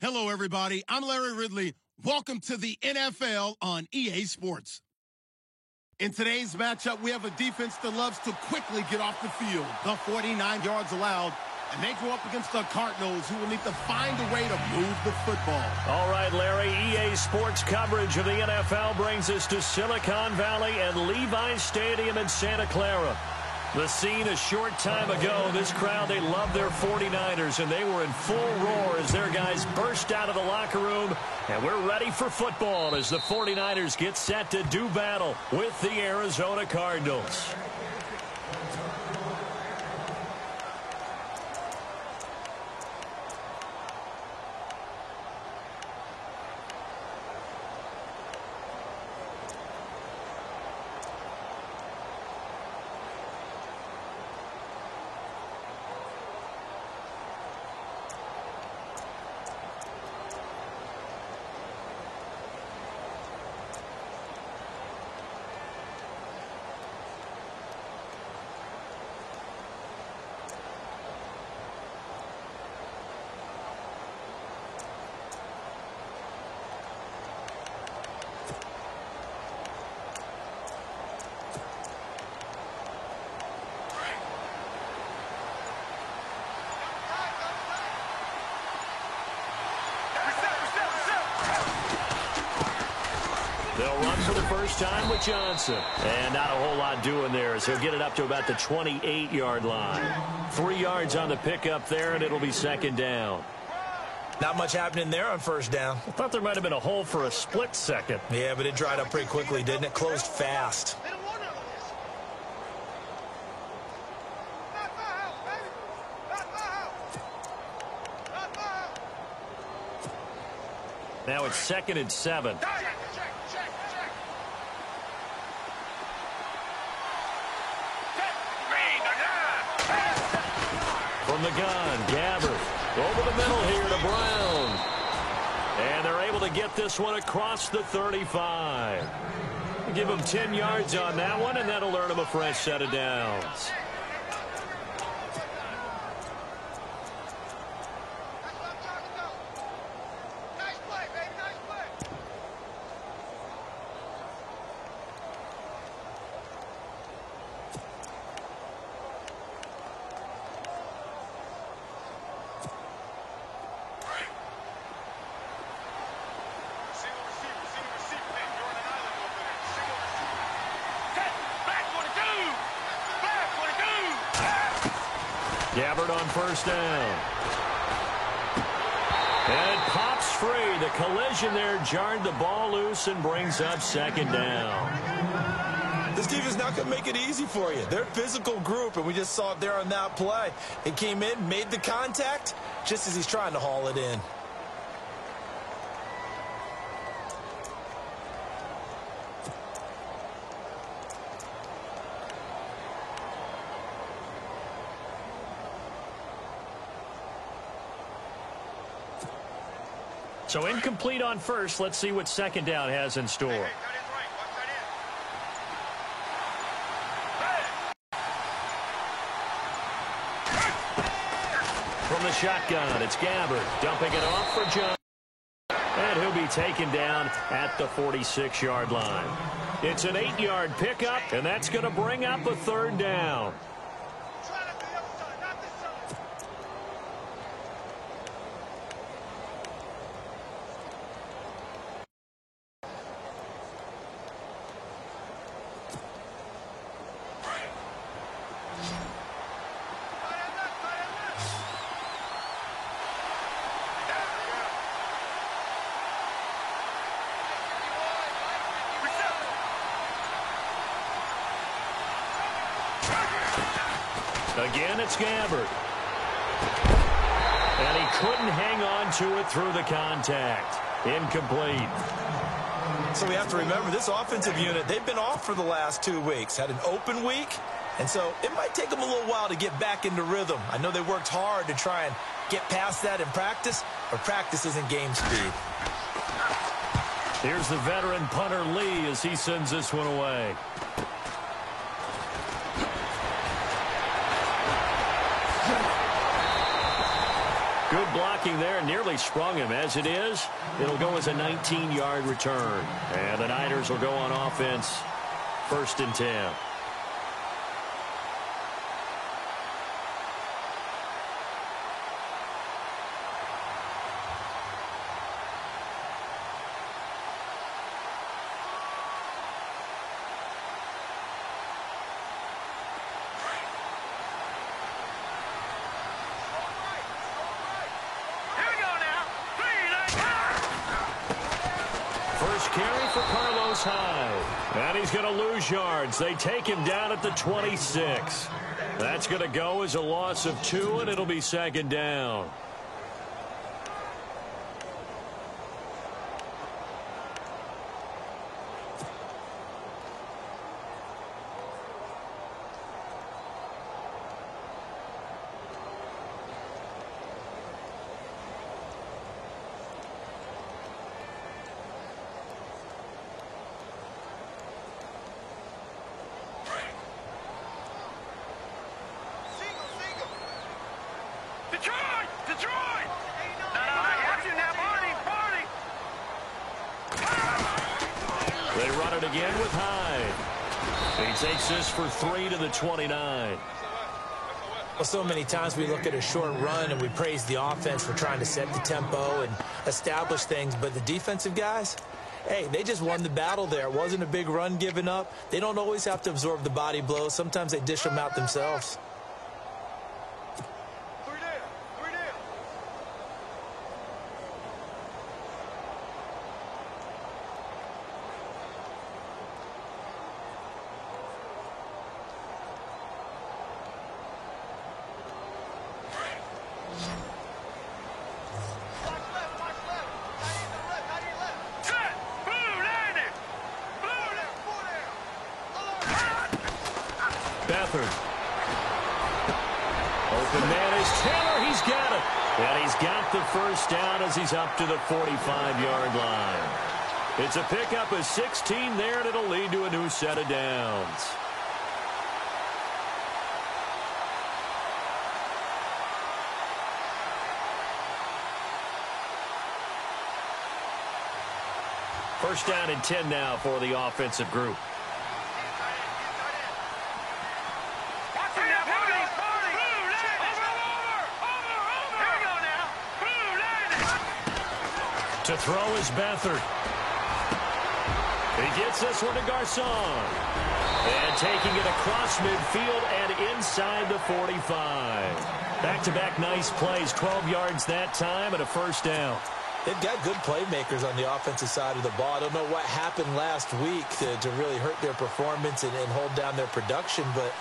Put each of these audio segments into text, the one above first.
Hello, everybody. I'm Larry Ridley. Welcome to the NFL on EA Sports. In today's matchup, we have a defense that loves to quickly get off the field. The 49 yards allowed, and they go up against the Cardinals, who will need to find a way to move the football. All right, Larry, EA Sports coverage of the NFL brings us to Silicon Valley and Levi Stadium in Santa Clara. The scene a short time ago, this crowd, they love their 49ers, and they were in full roar as their guys burst out of the locker room. And we're ready for football as the 49ers get set to do battle with the Arizona Cardinals. They'll run for the first time with Johnson. And not a whole lot doing there as he'll get it up to about the 28-yard line. 3 yards on the pickup there, and it'll be second down. Not much happening there on first down. I thought there might have been a hole for a split second. Yeah, but it dried up pretty quickly, didn't it? Closed fast. Now it's 2nd and 7. From the gun, Gabbert. Over the middle here to Brown. And they're able to get this one across the 35. Give them 10 yards on that one, and that'll earn them a fresh set of downs. Gabbert on first down. And it pops free. The collision there jarred the ball loose and brings up second down. This defense not going to make it easy for you. They're a physical group, and we just saw it there on that play. It came in, made the contact, just as he's trying to haul it in. So incomplete on first. Let's see what second down has in store. From the shotgun, it's Gabbert dumping it off for John. And he'll be taken down at the 46-yard line. It's an 8-yard pickup, and that's going to bring up a third down. Again, it's Gabbert. And he couldn't hang on to it through the contact. Incomplete. So we have to remember, this offensive unit, they've been off for the last 2 weeks. Had an open week, and so it might take them a little while to get back into rhythm. I know they worked hard to try and get past that in practice, but practice isn't game speed. Here's the veteran punter Lee as he sends this one away. Good blocking there, nearly sprung him. As it is, it'll go as a 19-yard return. And the Niners will go on offense, 1st and 10. First carry for Carlos Hyde. And he's going to lose yards. They take him down at the 26. That's going to go as a loss of 2, and it'll be 2nd down. They run it again with Hyde. He takes this for 3 to the 29. Well, so many times we look at a short run and we praise the offense for trying to set the tempo and establish things, but the defensive guys, hey, they just won the battle there. It wasn't a big run given up. They don't always have to absorb the body blows. Sometimes they dish them out themselves. Beathard. Open man is Taylor. He's got it. And he's got the first down as he's up to the 45-yard line. It's a pickup of 16 there, and it'll lead to a new set of downs. First down and 10 now for the offensive group. To throw is Beathard. He gets this one to Garcon. And taking it across midfield and inside the 45. Back-to-back nice plays, 12 yards that time and a first down. They've got good playmakers on the offensive side of the ball. I don't know what happened last week to really hurt their performance and hold down their production, but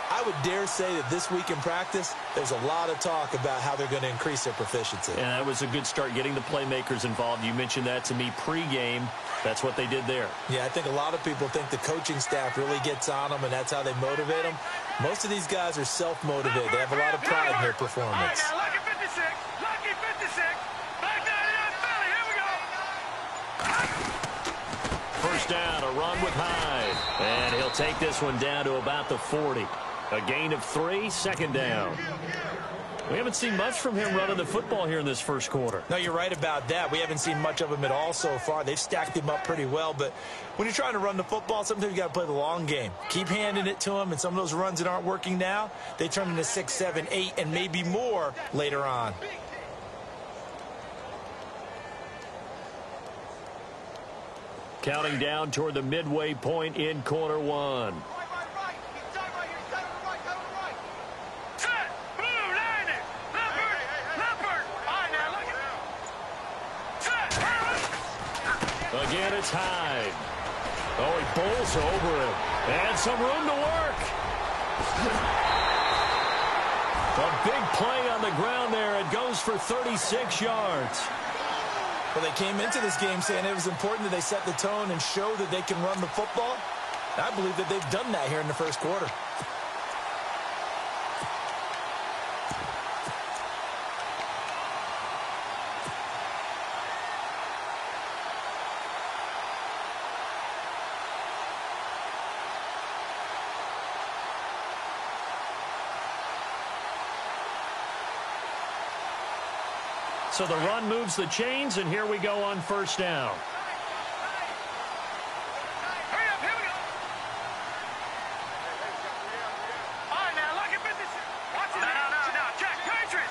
I would dare say that this week in practice, there's a lot of talk about how they're going to increase their proficiency. And that was a good start, getting the playmakers involved. You mentioned that to me pregame. That's what they did there. Yeah, I think a lot of people think the coaching staff really gets on them, and that's how they motivate them. Most of these guys are self-motivated. They have a lot of pride in their performance. Lucky 56, lucky 56. Back down here, Philly, here we go. First down, a run with Hyde. And he'll take this one down to about the 40. A gain of 3, 2nd down. We haven't seen much from him running the football here in this first quarter. No, you're right about that. We haven't seen much of him at all so far. They've stacked him up pretty well, but when you're trying to run the football, sometimes you got to play the long game. Keep handing it to him, and some of those runs that aren't working now, they turn into 6, 7, 8, and maybe more later on. Counting down toward the midway point in quarter one. Again, it's Hyde. Oh, he bowls over him. And some room to work. A big play on the ground there. It goes for 36 yards. Well, they came into this game saying it was important that they set the tone and show that they can run the football. I believe that they've done that here in the first quarter. So the run moves the chains, and here we go on first down. Hurry up, here we go. All right, now, lock it, business. Watch it. No. Jack, Patriot.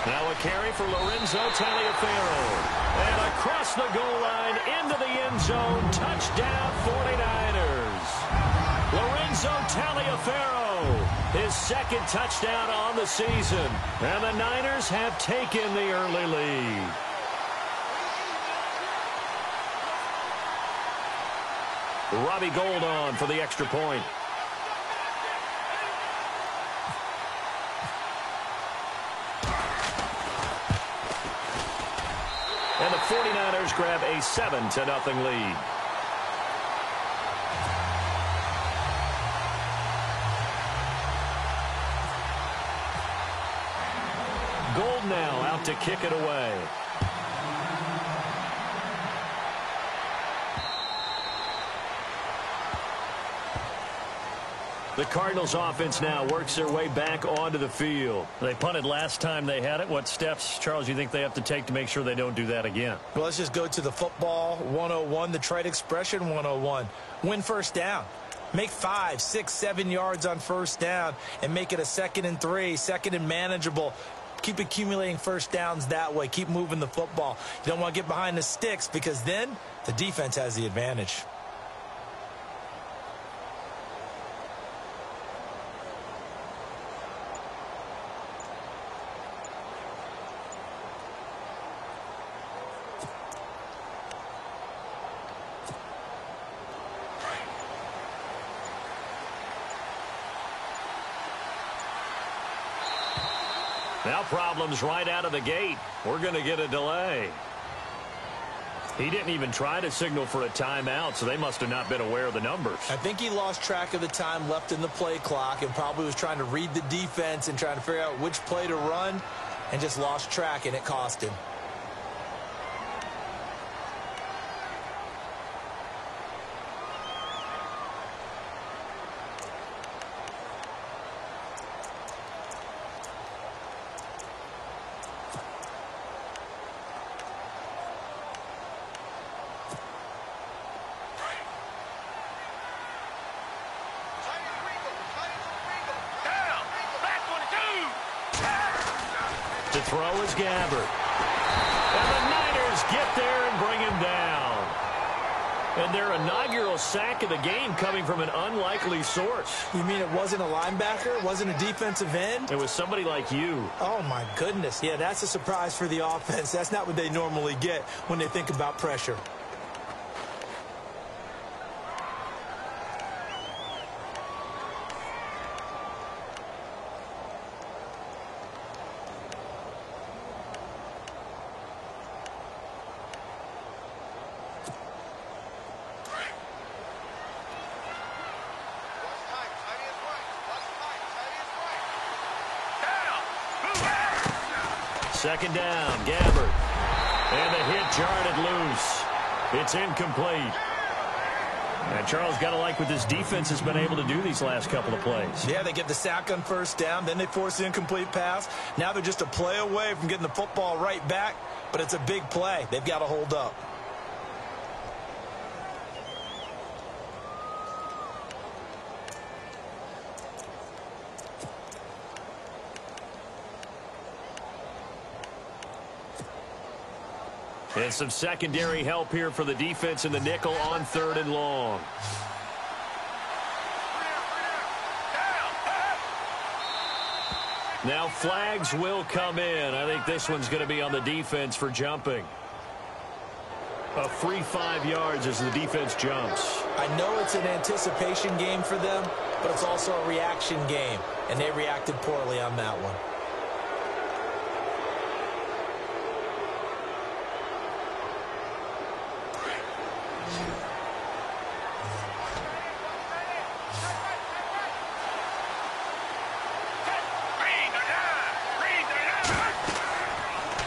Now a carry for Lorenzo Taliaferro. And across the goal line into the end zone. Touchdown 49ers. Lorenzo Taliaferro, his second touchdown on the season. And the Niners have taken the early lead. Robbie Gould on for the extra point. And the 49ers grab a 7-0 lead. Gould now out to kick it away. The Cardinals offense now works their way back onto the field. They punted last time they had it. What steps, Charles, you think they have to take to make sure they don't do that again? Well, let's just go to the football 101, the trade expression 101. Win first down. Make 5, 6, 7 yards on first down and make it a 2nd and 3, 2nd and manageable. Keep accumulating first downs that way. Keep moving the football. You don't want to get behind the sticks because then the defense has the advantage. Now problems right out of the gate. We're going to get a delay. He didn't even try to signal for a timeout, so they must have not been aware of the numbers. I think he lost track of the time left in the play clock and probably was trying to read the defense and trying to figure out which play to run and just lost track, and it cost him. To throw is Gabbert. And the Niners get there and bring him down. And their inaugural sack of the game coming from an unlikely source. You mean it wasn't a linebacker? It wasn't a defensive end? It was somebody like you. Oh, my goodness. Yeah, that's a surprise for the offense. That's not what they normally get when they think about pressure. Second down, Gabbert. And the hit jarred it loose. It's incomplete. And Charles, got to like what this defense has been able to do these last couple of plays. Yeah, they get the sack on first down, then they force the incomplete pass. Now they're just a play away from getting the football right back, but it's a big play. They've got to hold up. And some secondary help here for the defense in the nickel on 3rd and long. Now flags will come in. I think this one's going to be on the defense for jumping. A free 5 yards as the defense jumps. I know it's an anticipation game for them, but it's also a reaction game, and they reacted poorly on that one.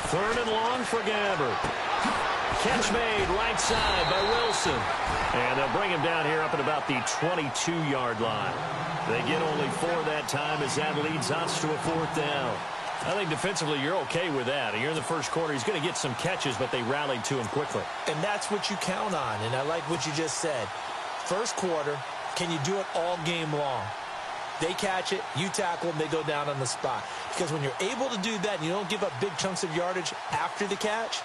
Third and long for Gabbert. Catch made right side by Wilson. And they'll bring him down here up at about the 22-yard line. They get only 4 that time as that leads us to a 4th down. I think defensively you're okay with that. Here in the first quarter, he's going to get some catches, but they rallied to him quickly. And that's what you count on, and I like what you just said. First quarter, can you do it all game long? They catch it, you tackle them, they go down on the spot. Because when you're able to do that and you don't give up big chunks of yardage after the catch,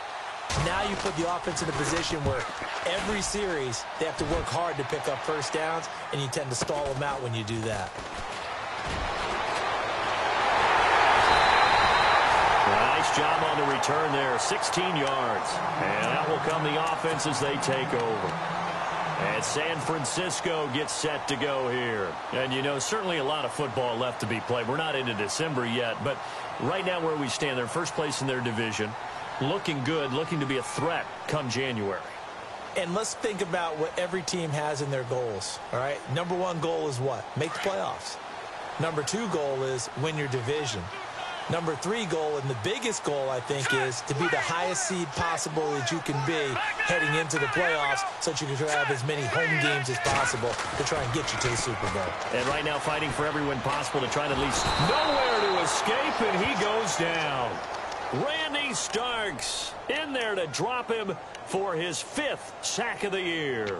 now you put the offense in a position where every series they have to work hard to pick up first downs, and you tend to stall them out when you do that. Nice job on the return there, 16 yards. And that will come the offense as they take over. And San Francisco gets set to go here. And, you know, certainly a lot of football left to be played. We're not into December yet, but right now where we stand, they're first place in their division. Looking good, looking to be a threat come January. And let's think about what every team has in their goals, all right? Number 1 goal is what? Make the playoffs. Number 2 goal is win your division. Number 3 goal, and the biggest goal, I think, is to be the highest seed possible that you can be heading into the playoffs so that you can have as many home games as possible to try and get you to the Super Bowl. And right now fighting for every win possible to try to at least nowhere to escape, and he goes down. Randy Starks in there to drop him for his 5th sack of the year.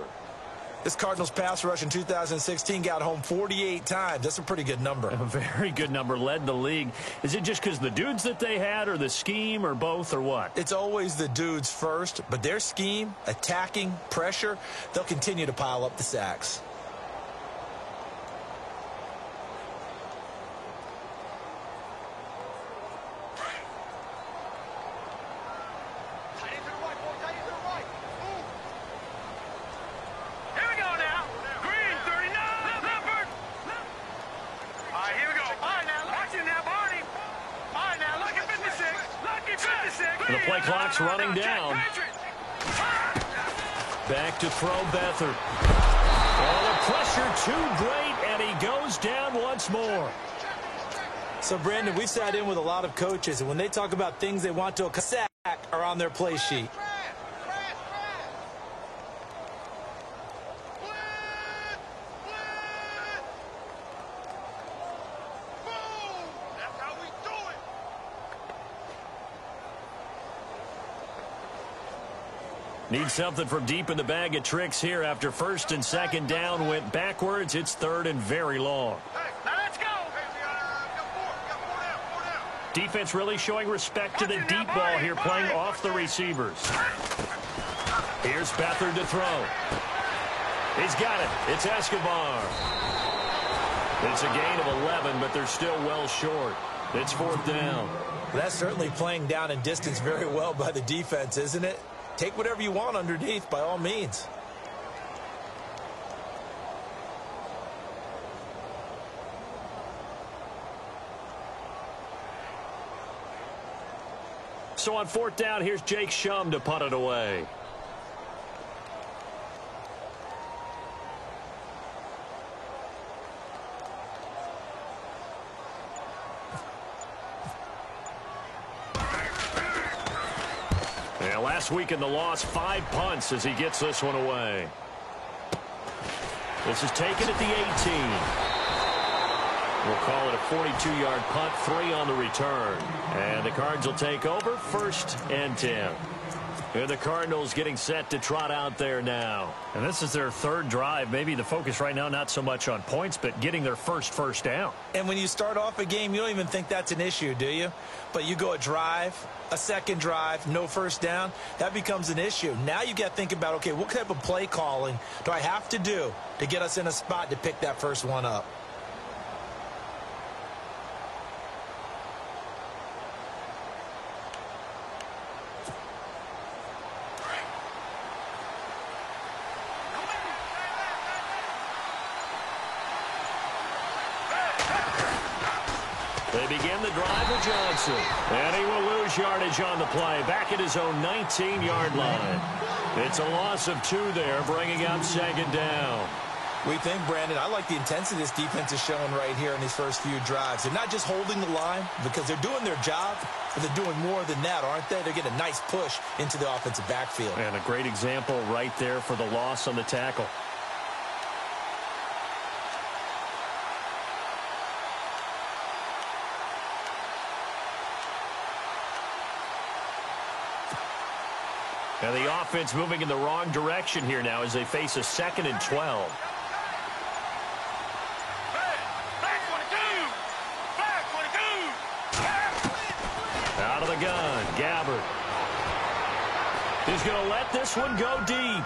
This Cardinals pass rush in 2016 got home 48 times. That's a pretty good number. A very good number, led the league. Is it just because the dudes that they had, or the scheme, or both, or what? It's always the dudes first, but their scheme, attacking, pressure, they'll continue to pile up the sacks. The play clock's running down. Back to throw Beathard. Oh, the pressure too great, and he goes down once more. So, Brandon, we've sat in with a lot of coaches, and when they talk about things they want to sack are on their play sheet. Need something from deep in the bag of tricks here after 1st and 2nd down went backwards. It's 3rd and very long. Now let's go. Defense really showing respect to the deep ball here, playing off the receivers. Here's Beathard to throw. He's got it. It's Escobar. It's a gain of 11, but they're still well short. It's 4th down. That's certainly playing down in distance very well by the defense, isn't it? Take whatever you want underneath, by all means. So on 4th down, here's Jake Shum to punt it away. Last week in the loss, 5 punts as he gets this one away. This is taken at the 18. We'll call it a 42-yard punt, 3 on the return. And the Cards will take over, 1st and 10. And the Cardinals getting set to trot out there now. And this is their 3rd drive. Maybe the focus right now not so much on points, but getting their first down. And when you start off a game, you don't even think that's an issue, do you? But you go a drive, a 2nd drive, no 1st down, that becomes an issue. Now you got to think about, okay, what type of play calling do I have to do to get us in a spot to pick that first one up? They begin the drive with Johnson. And he will lose yardage on the play. Back at his own 19-yard line. It's a loss of 2 there, bringing up 2nd down. We think, Brandon, I like the intensity this defense is showing right here in these first few drives. They're not just holding the line because they're doing their job, but they're doing more than that, aren't they? They're getting a nice push into the offensive backfield. And a great example right there for the loss on the tackle. And the offense moving in the wrong direction here now as they face a 2nd and 12. Out of the gun, Gabbert. He's going to let this one go deep.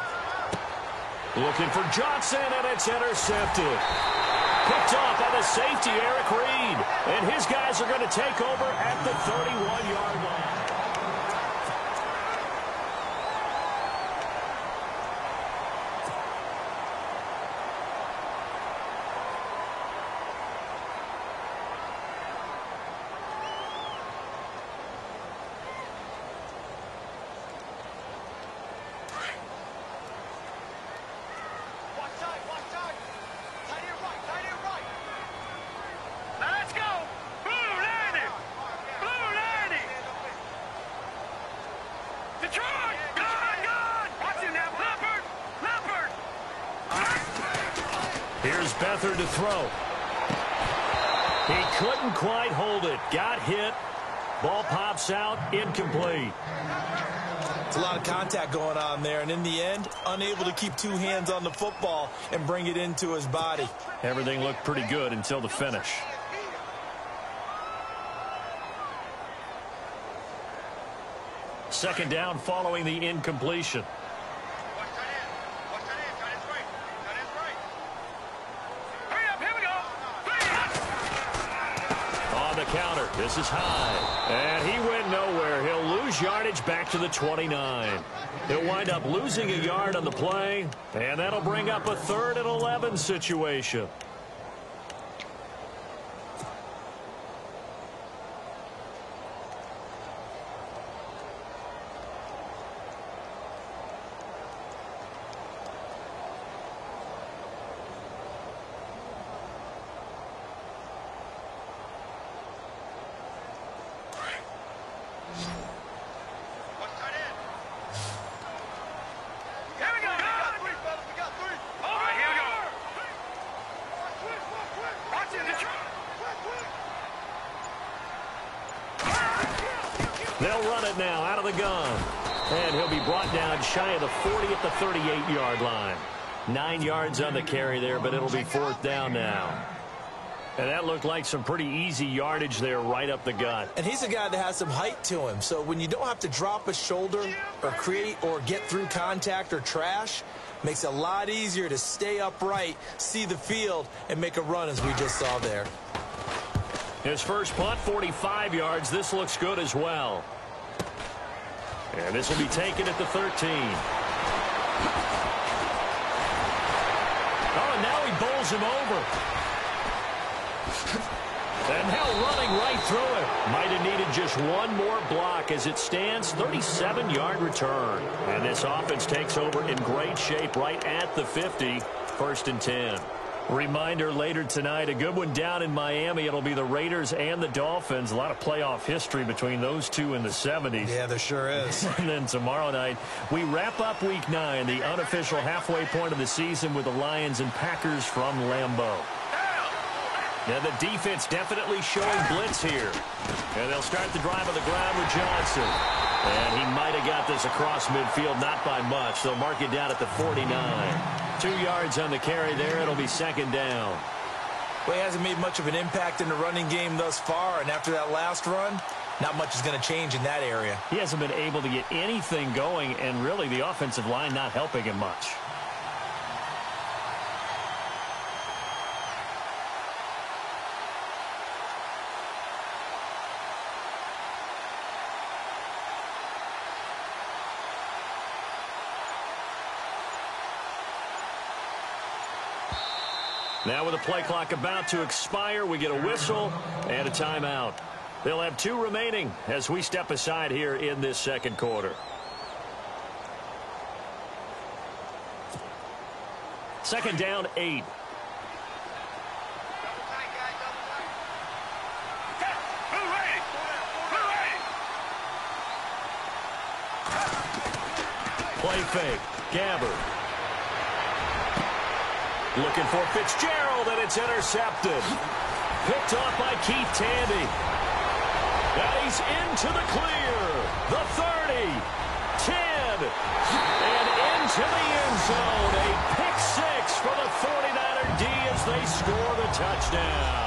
Looking for Johnson, and it's intercepted. Picked off by the safety, Eric Reed. And his guys are going to take over at the 31-yard line. Here's Beathard to throw. He couldn't quite hold it. Got hit. Ball pops out. Incomplete. It's a lot of contact going on there, and in the end, unable to keep two hands on the football and bring it into his body. Everything looked pretty good until the finish. Second down following the incompletion. On the counter, this is high. And he went nowhere. He'll lose yardage back to the 29. He'll wind up losing a yard on the play, and that'll bring up a 3rd and 11 situation. They'll run it now out of the gun. And he'll be brought down shy of the 40 at the 38-yard line. 9 yards on the carry there, but it'll be 4th down now. And that looked like some pretty easy yardage there right up the gut. And he's a guy that has some height to him. So when you don't have to drop a shoulder or create or get through contact or trash, makes it a lot easier to stay upright, see the field, and make a run as we just saw there. His first punt, 45 yards. This looks good as well. And this will be taken at the 13. Oh, and now he bowls him over. And now running right through it. Might have needed just one more block as it stands. 37-yard return. And this offense takes over in great shape right at the 50. 1st and 10. Reminder later tonight, a good one down in Miami. It'll be the Raiders and the Dolphins. A lot of playoff history between those two in the 70s. Yeah, there sure is. And then tomorrow night, we wrap up Week 9, the unofficial halfway point of the season with the Lions and Packers from Lambeau. Now the defense definitely showing blitz here. And they'll start the drive on the ground with Johnson. And he might have got this across midfield, not by much. They'll mark it down at the 49. 2 yards on the carry there. It'll be 2nd down. Well, he hasn't made much of an impact in the running game thus far. And after that last run, not much is going to change in that area. He hasn't been able to get anything going, and really the offensive line not helping him much. Now with the play clock about to expire, we get a whistle and a timeout. They'll have 2 remaining as we step aside here in this 2nd quarter. Second down, 8. Play fake. Gabbert. Looking for Fitzgerald, and it's intercepted. Picked off by Keith Tandy. And he's into the clear. The 30, 10, and into the end zone. A pick six for the 49er D as they score the touchdown.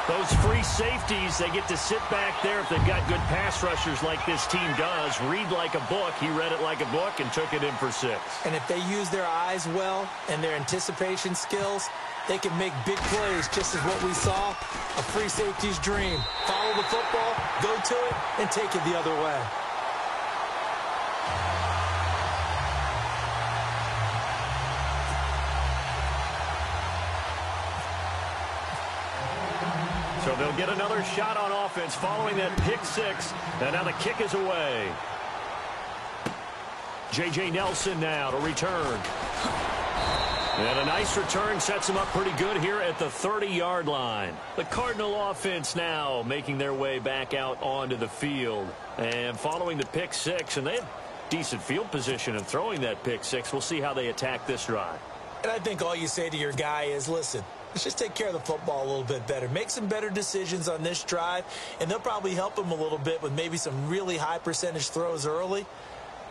Those free safeties, they get to sit back there if they've got good pass rushers like this team does. Read like a book. He read it like a book and took it in for 6. And if they use their eyes well and their anticipation skills, they can make big plays, just as what we saw, a free safety's dream. Follow the football, go to it, and take it the other way. So they'll get another shot on offense following that pick six. And now the kick is away. J.J. Nelson now to return. And a nice return sets them up pretty good here at the 30-yard line. The Cardinal offense now making their way back out onto the field. And following the pick six, and they have decent field position in throwing that pick six. We'll see how they attack this drive. And I think all you say to your guy is, listen, let's just take care of the football a little bit better. Make some better decisions on this drive, and they'll probably help him a little bit with maybe some really high percentage throws early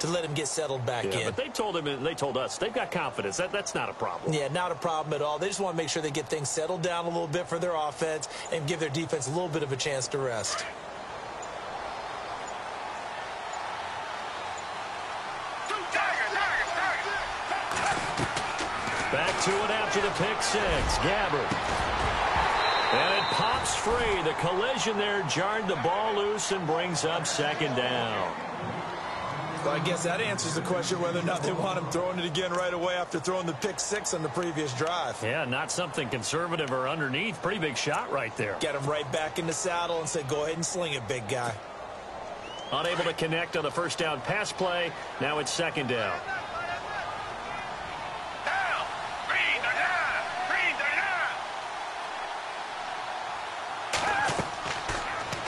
to let him get settled back in. But they told him, and they told us, they've got confidence. That's not a problem. Yeah, not a problem at all. They just want to make sure they get things settled down a little bit for their offense and give their defense a little bit of a chance to rest. Back to it after the pick six. Gabbert. And it pops free. The collision there jarred the ball loose and brings up second down. Well, I guess that answers the question whether or not they want him throwing it again right away after throwing the pick six on the previous drive. Yeah, not something conservative or underneath. Pretty big shot right there. Get him right back in the saddle and say, go ahead and sling it, big guy. Unable to connect on the first down pass play. Now it's second down.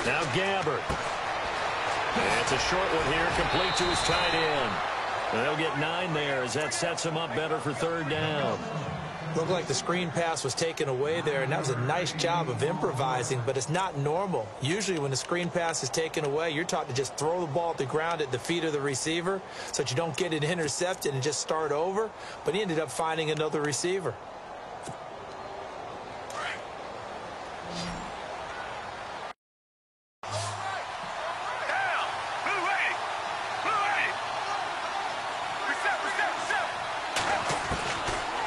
Now Gabbert. And it's a short one here, complete to his tight end. And they'll get 9 there as that sets him up better for third down. Looked like the screen pass was taken away there, and that was a nice job of improvising, but it's not normal. Usually when the screen pass is taken away, you're taught to just throw the ball at the ground at the feet of the receiver so that you don't get it intercepted and just start over. But he ended up finding another receiver.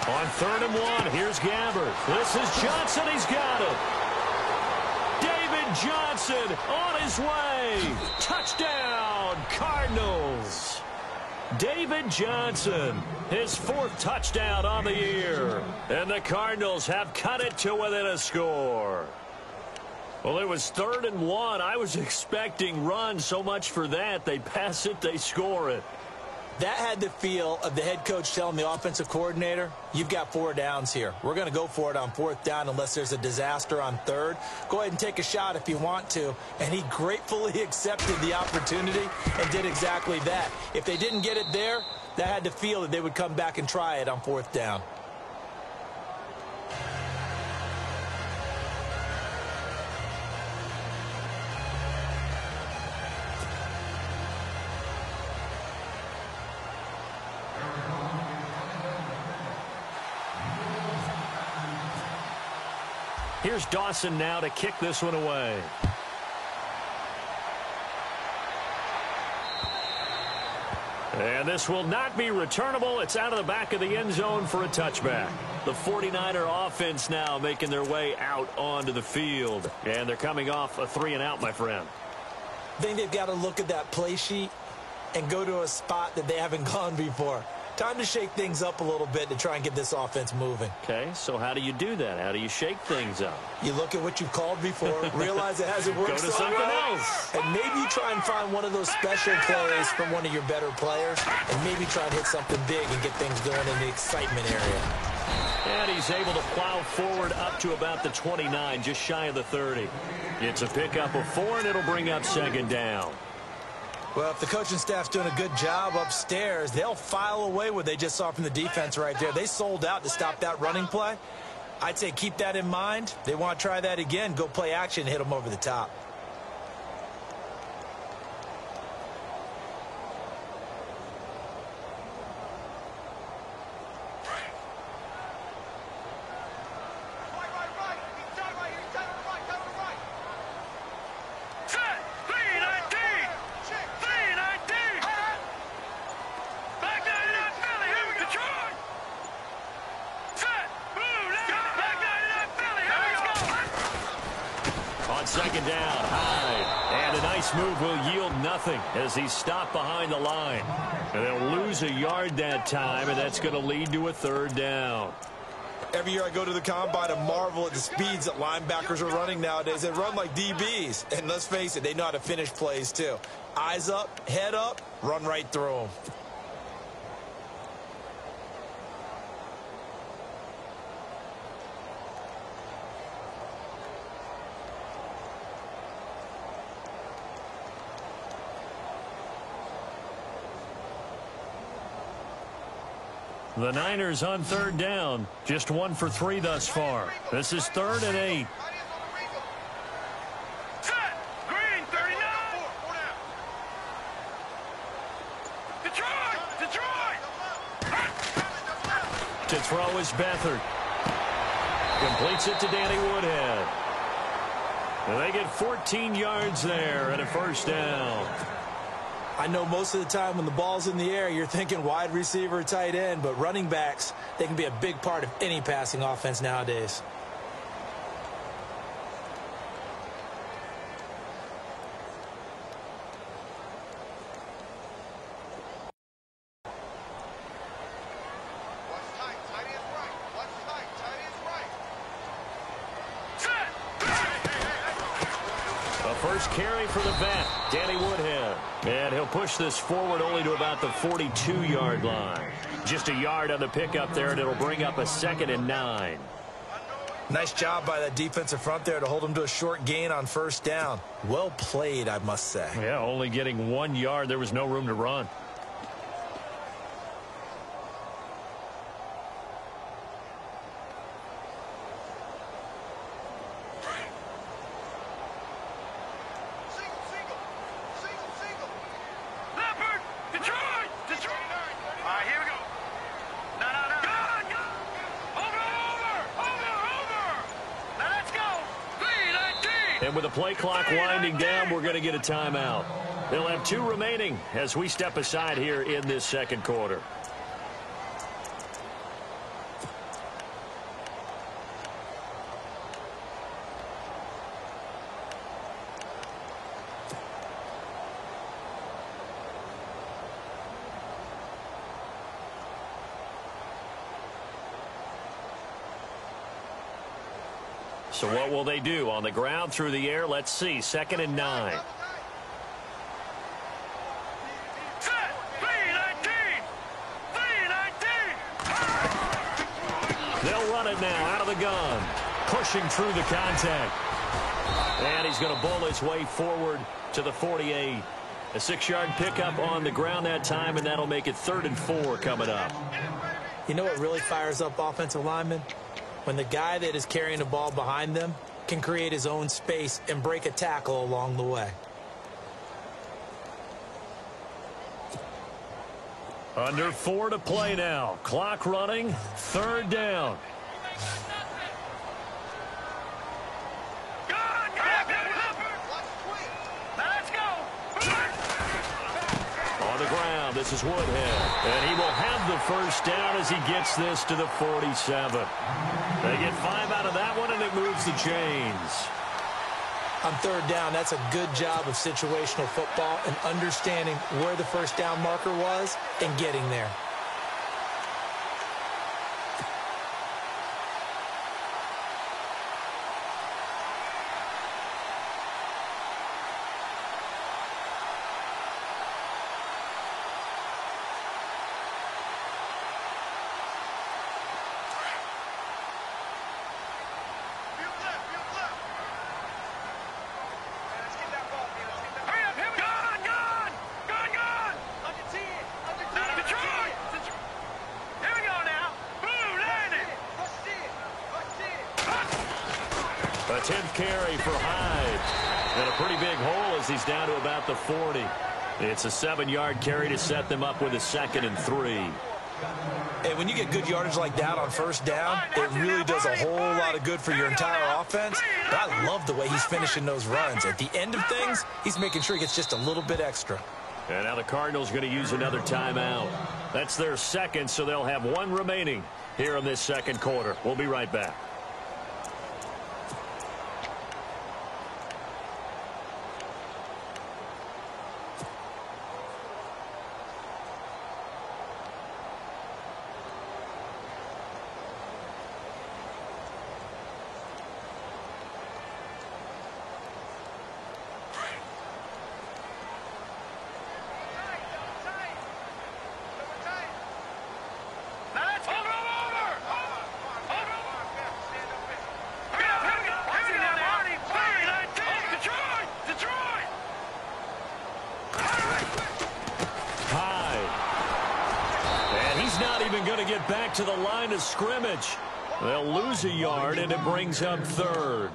On 3rd and 1, here's Gabbert. This is Johnson. He's got it. David Johnson on his way. Touchdown, Cardinals. David Johnson, his 4th touchdown on the year. And the Cardinals have cut it to within a score. Well, it was 3rd and 1. I was expecting run, so much for that. They pass it, they score it. That had the feel of the head coach telling the offensive coordinator, you've got 4 downs here. We're going to go for it on 4th down unless there's a disaster on 3rd. Go ahead and take a shot if you want to. And he gratefully accepted the opportunity and did exactly that. If they didn't get it there, that had the feel that they would come back and try it on 4th down. Here's Dawson now to kick this one away. And this will not be returnable. It's out of the back of the end zone for a touchback. The 49er offense now making their way out onto the field. And they're coming off a 3-and-out, my friend. I think they've got to look at that play sheet and go to a spot that they haven't gone before. Time to shake things up a little bit to try and get this offense moving. Okay, so how do you do that? How do you shake things up? You look at what you've called before, realize it hasn't worked. Go to something else. And maybe you try and find one of those special plays from one of your better players, and maybe try and hit something big and get things going in the excitement area. And he's able to plow forward up to about the 29, just shy of the 30. It's a pickup of 4, and it'll bring up second down. Well, if the coaching staff's doing a good job upstairs, they'll file away what they just saw from the defense right there. They sold out to stop that running play. I'd say keep that in mind. They want to try that again. Go play action and hit them over the top. Second down, Hyde. And a nice move will yield nothing as he's stopped behind the line. And they'll lose a yard that time, and that's going to lead to a third down. Every year I go to the combine and marvel at the speeds that linebackers are running nowadays. They run like DBs. And let's face it, they know how to finish plays too. Eyes up, head up, run right through them. The Niners on third down. Just 1 for 3 thus far. This is 3rd and 8. Set. Green, 39. Detroit. To throw is Beathard. Completes it to Danny Woodhead. And they get 14 yards there and a first down. I know most of the time when the ball's in the air, you're thinking wide receiver, tight end, but running backs, they can be a big part of any passing offense nowadays. First carry for the vet, Danny Woodhead. And he'll push this forward only to about the 42-yard line. Just a yard on the pickup there, and it'll bring up a 2nd and 9. Nice job by that defensive front there to hold him to a short gain on first down. Well played, I must say. Yeah, only getting 1 yard. There was no room to run. And with the play clock winding down, we're going to get a timeout. They'll have 2 remaining as we step aside here in this second quarter. So what will they do? On the ground, through the air, let's see. 2nd and 9. They'll run it now out of the gun. Pushing through the contact. And he's going to bowl his way forward to the 48. A 6-yard pickup on the ground that time, and that'll make it 3rd and 4 coming up. You know what really fires up offensive linemen? When the guy that is carrying the ball behind them can create his own space and break a tackle along the way. Under 4 to play now. Clock running. 3rd down. On the ground, this is Woodhead. And he will have the first down as he gets this to the 47. They get 5 out of that one, and it moves the chains. On 3rd down, that's a good job of situational football and understanding where the first down marker was and getting there. 10th carry for Hyde. And a pretty big hole as he's down to about the 40. It's a 7-yard carry to set them up with a 2nd and 3. Hey, when you get good yardage like that on first down, it really does a whole lot of good for your entire offense. But I love the way he's finishing those runs. At the end of things, he's making sure he gets just a little bit extra. And now the Cardinals going to use another timeout. That's their second, so they'll have one remaining here in this second quarter. We'll be right back. Back to the line of scrimmage. They'll lose a yard, and it brings up 3rd.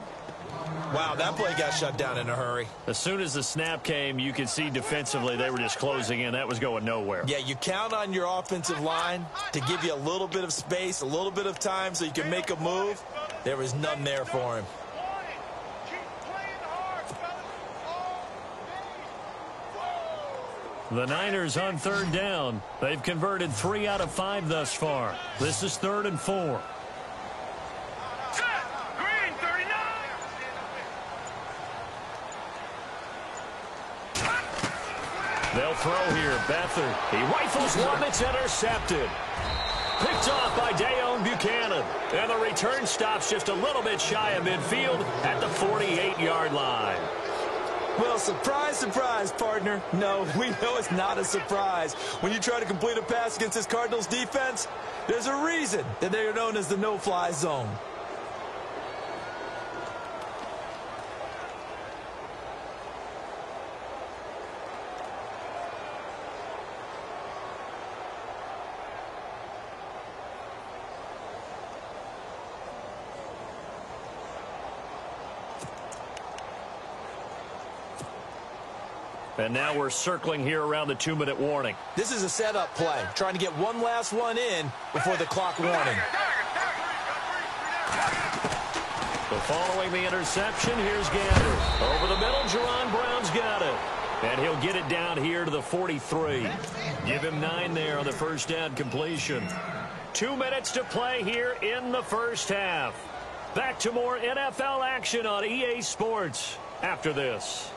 Wow, that play got shut down in a hurry. As soon as the snap came, you could see defensively they were just closing in. That was going nowhere. Yeah, you count on your offensive line to give you a little bit of space, a little bit of time so you can make a move. There was none there for him. The Niners on 3rd down. They've converted 3 out of 5 thus far. This is 3rd and 4. Green 39. They'll throw here. Beathard. He rifles one that's intercepted. Picked off by Deone Bucannon. And the return stops just a little bit shy of midfield at the 48-yard line. Well, surprise, surprise, partner. No, we know it's not a surprise. When you try to complete a pass against this Cardinals defense, there's a reason that they are known as the no-fly zone. And now we're circling here around the 2-minute warning. This is a setup play, trying to get one last one in before the clock warning. So following the interception, here's Gander. Over the middle, Jerron Brown's got it. And he'll get it down here to the 43. Give him 9 there on the first down completion. 2 minutes to play here in the first half. Back to more NFL action on EA Sports after this.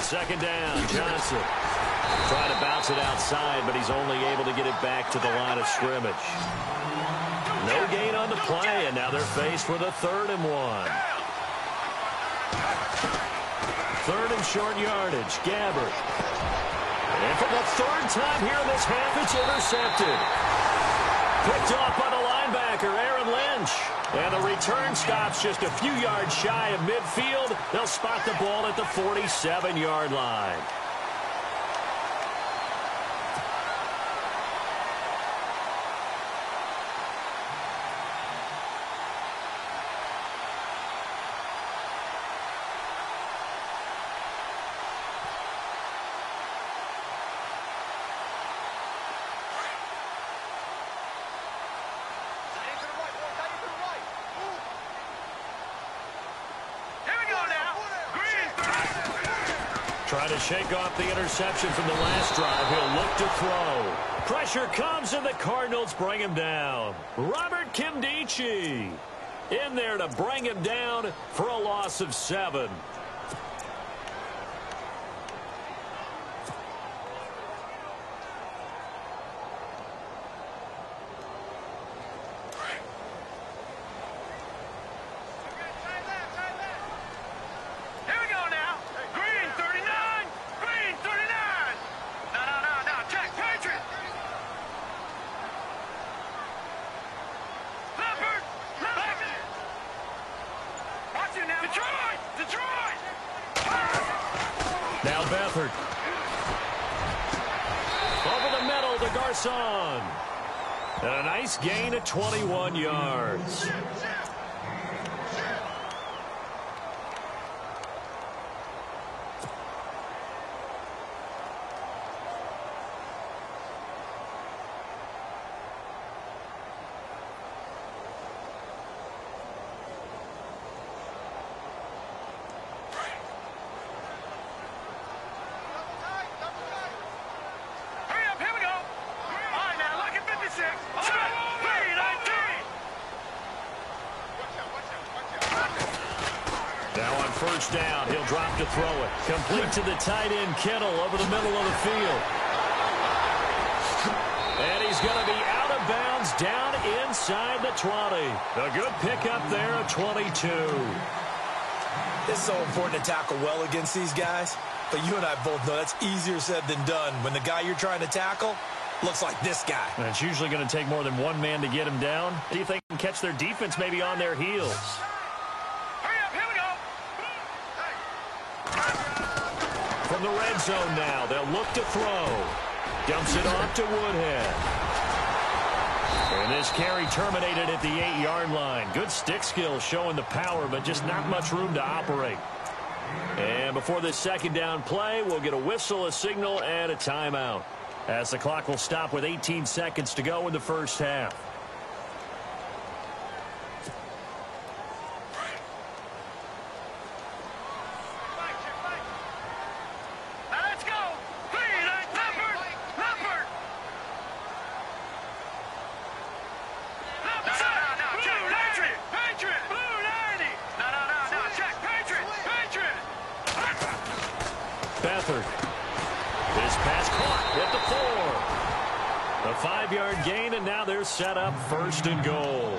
Second down, Johnson. Trying to bounce it outside, but he's only able to get it back to the line of scrimmage. No gain on the play, and now they're faced with a 3rd and 1. 3rd and short yardage, Gabbert. And for the 3rd time here in this half, it's intercepted. Picked off by the linebacker, Aaron Lynch. And the return stops just a few yards shy of midfield. They'll spot the ball at the 47-yard line. Trying to shake off the interception from the last drive. He'll look to throw. Pressure comes, and the Cardinals bring him down. Robert Nkemdiche in there to bring him down for a loss of 7. Detroit! Detroit! this on. And a nice gain of 21 yards. First down. He'll drop to throw it. Complete to the tight end, Kittle, over the middle of the field. And he's going to be out of bounds down inside the 20. A good pickup there at 22. It's so important to tackle well against these guys. But you and I both know that's easier said than done when the guy you're trying to tackle looks like this guy. And it's usually going to take more than one man to get him down. See if they can catch their defense maybe on their heels. From the red zone now, they'll look to throw. Dumps it off to Woodhead. And this carry terminated at the 8-yard line. Good stick skills showing the power, but just not much room to operate. And before this second down play, we'll get a whistle, a signal, and a timeout, as the clock will stop with 18 seconds to go in the first half. Beathard. This pass caught at the 4. A 5-yard gain, and now they're set up first and goal.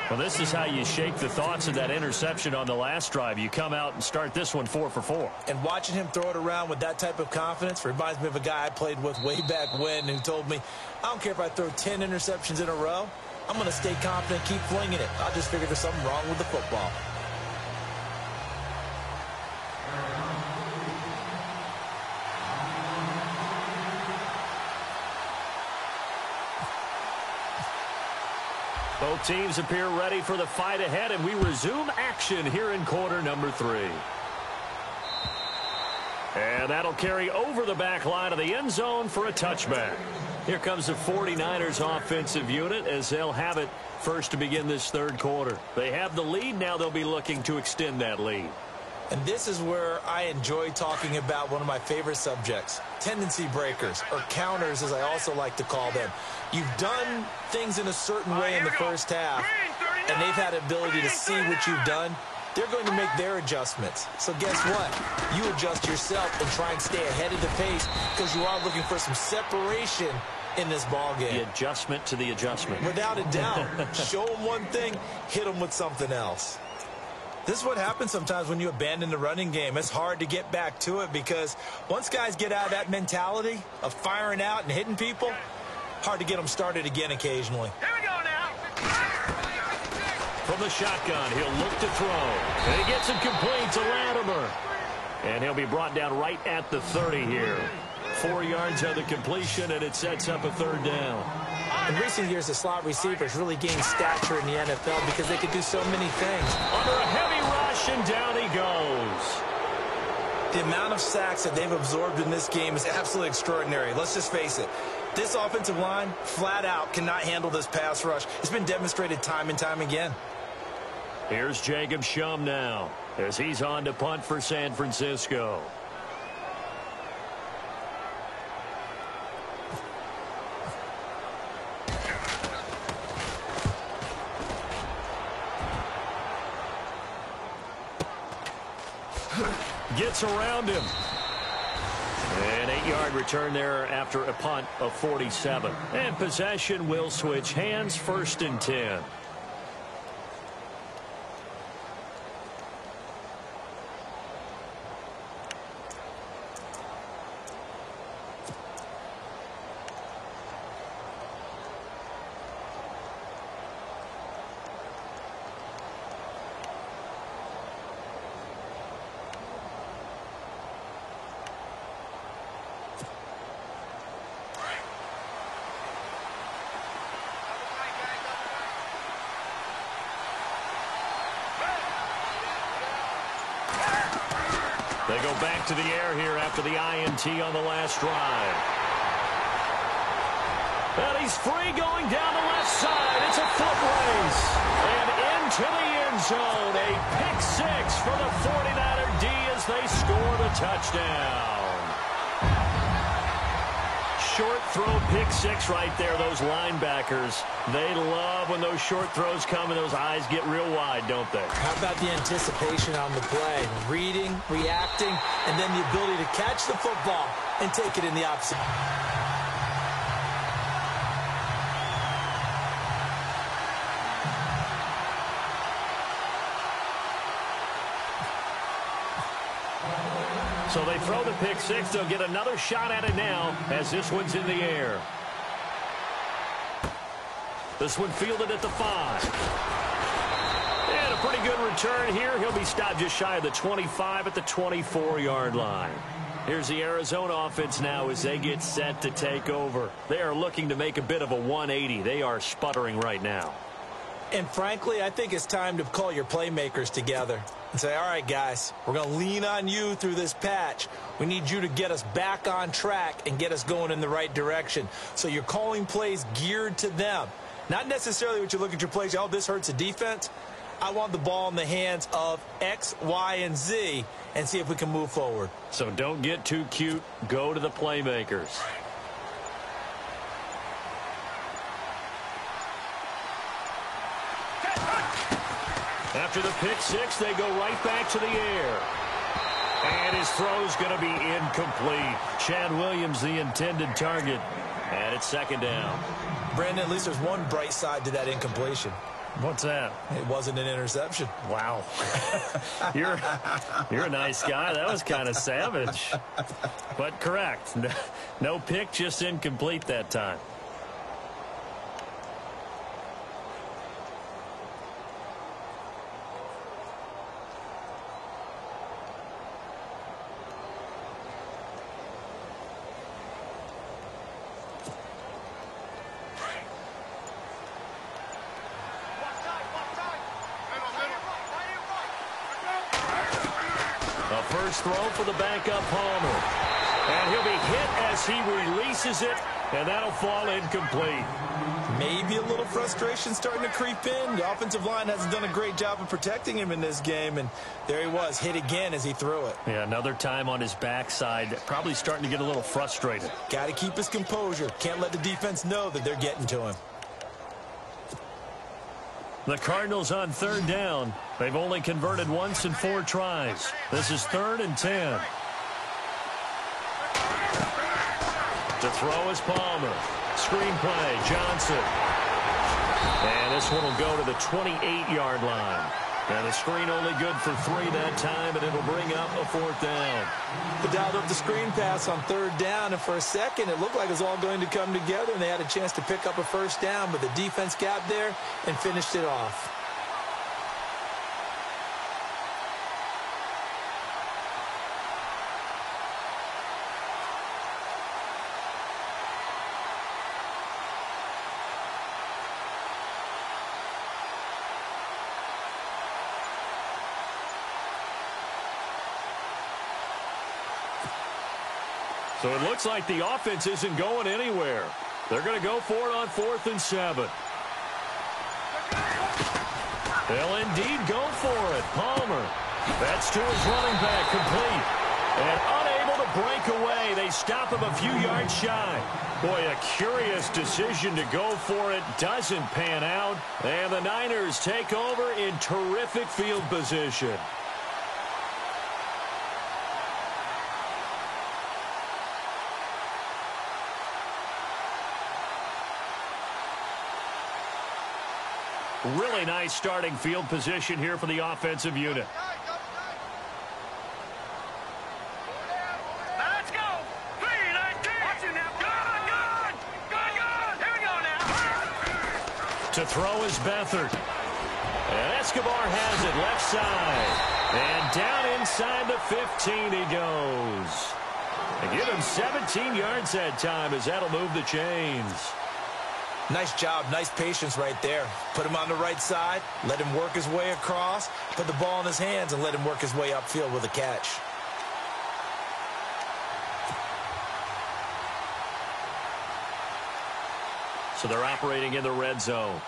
Well, this is how you shake the thoughts of that interception on the last drive. You come out and start this one 4 for 4. And watching him throw it around with that type of confidence reminds me of a guy I played with way back when who told me, I don't care if I throw 10 interceptions in a row. I'm going to stay confident, keep flinging it. I just figured there's something wrong with the football. Both teams appear ready for the fight ahead, and we resume action here in quarter number 3. And that'll carry over the back line of the end zone for a touchback. Here comes the 49ers offensive unit as they'll have it first to begin this third quarter. They have the lead. Now they'll be looking to extend that lead. And this is where I enjoy talking about one of my favorite subjects, tendency breakers, or counters as I also like to call them. You've done things in a certain way in the first half, and they've had the ability to see what you've done. They're going to make their adjustments. So guess what? You adjust yourself and try and stay ahead of the pace because you are looking for some separation in this ball game. The adjustment to the adjustment. Without a doubt. Show them one thing, hit them with something else. This is what happens sometimes when you abandon the running game. It's hard to get back to it because once guys get out of that mentality of firing out and hitting people, hard to get them started again occasionally. Here we go now. From the shotgun, he'll look to throw. And he gets it complete to Latimer. And he'll be brought down right at the 30 here. 4 yards on the completion, and it sets up a third down. In recent years, the slot receivers really gained stature in the NFL because they could do so many things. Under a heavy rush, and down he goes. The amount of sacks that they've absorbed in this game is absolutely extraordinary. Let's just face it. This offensive line, flat out, cannot handle this pass rush. It's been demonstrated time and time again. Here's Jacob Shum now as he's on to punt for San Francisco. Gets around him. An 8-yard return there after a punt of 47. And possession will switch hands, first and 10. They go back to the air here after the INT on the last drive. And he's free going down the left side. It's a foot race. And into the end zone. A pick six for the 49er D as they score the touchdown. Short throw pick six right there. Those linebackers, they love when those short throws come and those eyes get real wide, don't they? How about the anticipation on the play? Reading, reacting, and then the ability to catch the football and take it in the opposite. So they throw the pick six. They'll get another shot at it now as this one's in the air. This one fielded at the 5. And a pretty good return here. He'll be stopped just shy of the 25 at the 24-yard line. Here's the Arizona offense now as they get set to take over. They are looking to make a bit of a 180. They are sputtering right now. And frankly, I think it's time to call your playmakers together and say, all right, guys, we're going to lean on you through this patch. We need you to get us back on track and get us going in the right direction. So you're calling plays geared to them. Not necessarily what you look at your plays, oh, this hurts the defense. I want the ball in the hands of X, Y, and Z and see if we can move forward. So don't get too cute. Go to the playmakers. After the pick six, they go right back to the air. And his throw's going to be incomplete. Chad Williams, the intended target. And it's second down. Brandon, at least there's one bright side to that incompletion. What's that? It wasn't an interception. Wow. You're a nice guy. That was kind of savage. But correct. No pick, just incomplete that time. First throw for the backup Palmer. And he'll be hit as he releases it, and that'll fall incomplete. Maybe a little frustration starting to creep in. The offensive line hasn't done a great job of protecting him in this game, and there he was, hit again as he threw it. Yeah, another time on his backside, probably starting to get a little frustrated. Got to keep his composure. Can't let the defense know that they're getting to him. The Cardinals on third down. They've only converted once in 4 tries. This is 3rd and 10. To throw is Palmer. Screenplay, Johnson. And this one will go to the 28-yard line. And the screen only good for 3 that time, and it'll bring up a 4th down. They dialed up the screen pass on 3rd down, and for a second it looked like it was all going to come together, and they had a chance to pick up a 1st down, but the defense got there and finished it off. So it looks like the offense isn't going anywhere. They're going to go for it on 4th and 7. They'll indeed go for it. Palmer. That's to his running back, complete. And unable to break away. They stop him a few yards shy. Boy, a curious decision to go for it. Doesn't pan out. And the Niners take over in terrific field position. Really nice starting field position here for the offensive unit. Let's go. 3-19. Watch it now. Good. Here we go now. To throw is Beathard. And Escobar has it left side. And down inside the 15 he goes. They give him 17 yards that time as that'll move the chains. Nice job, nice patience right there. Put him on the right side, let him work his way across, put the ball in his hands, and let him work his way upfield with a catch. So they're operating in the red zone.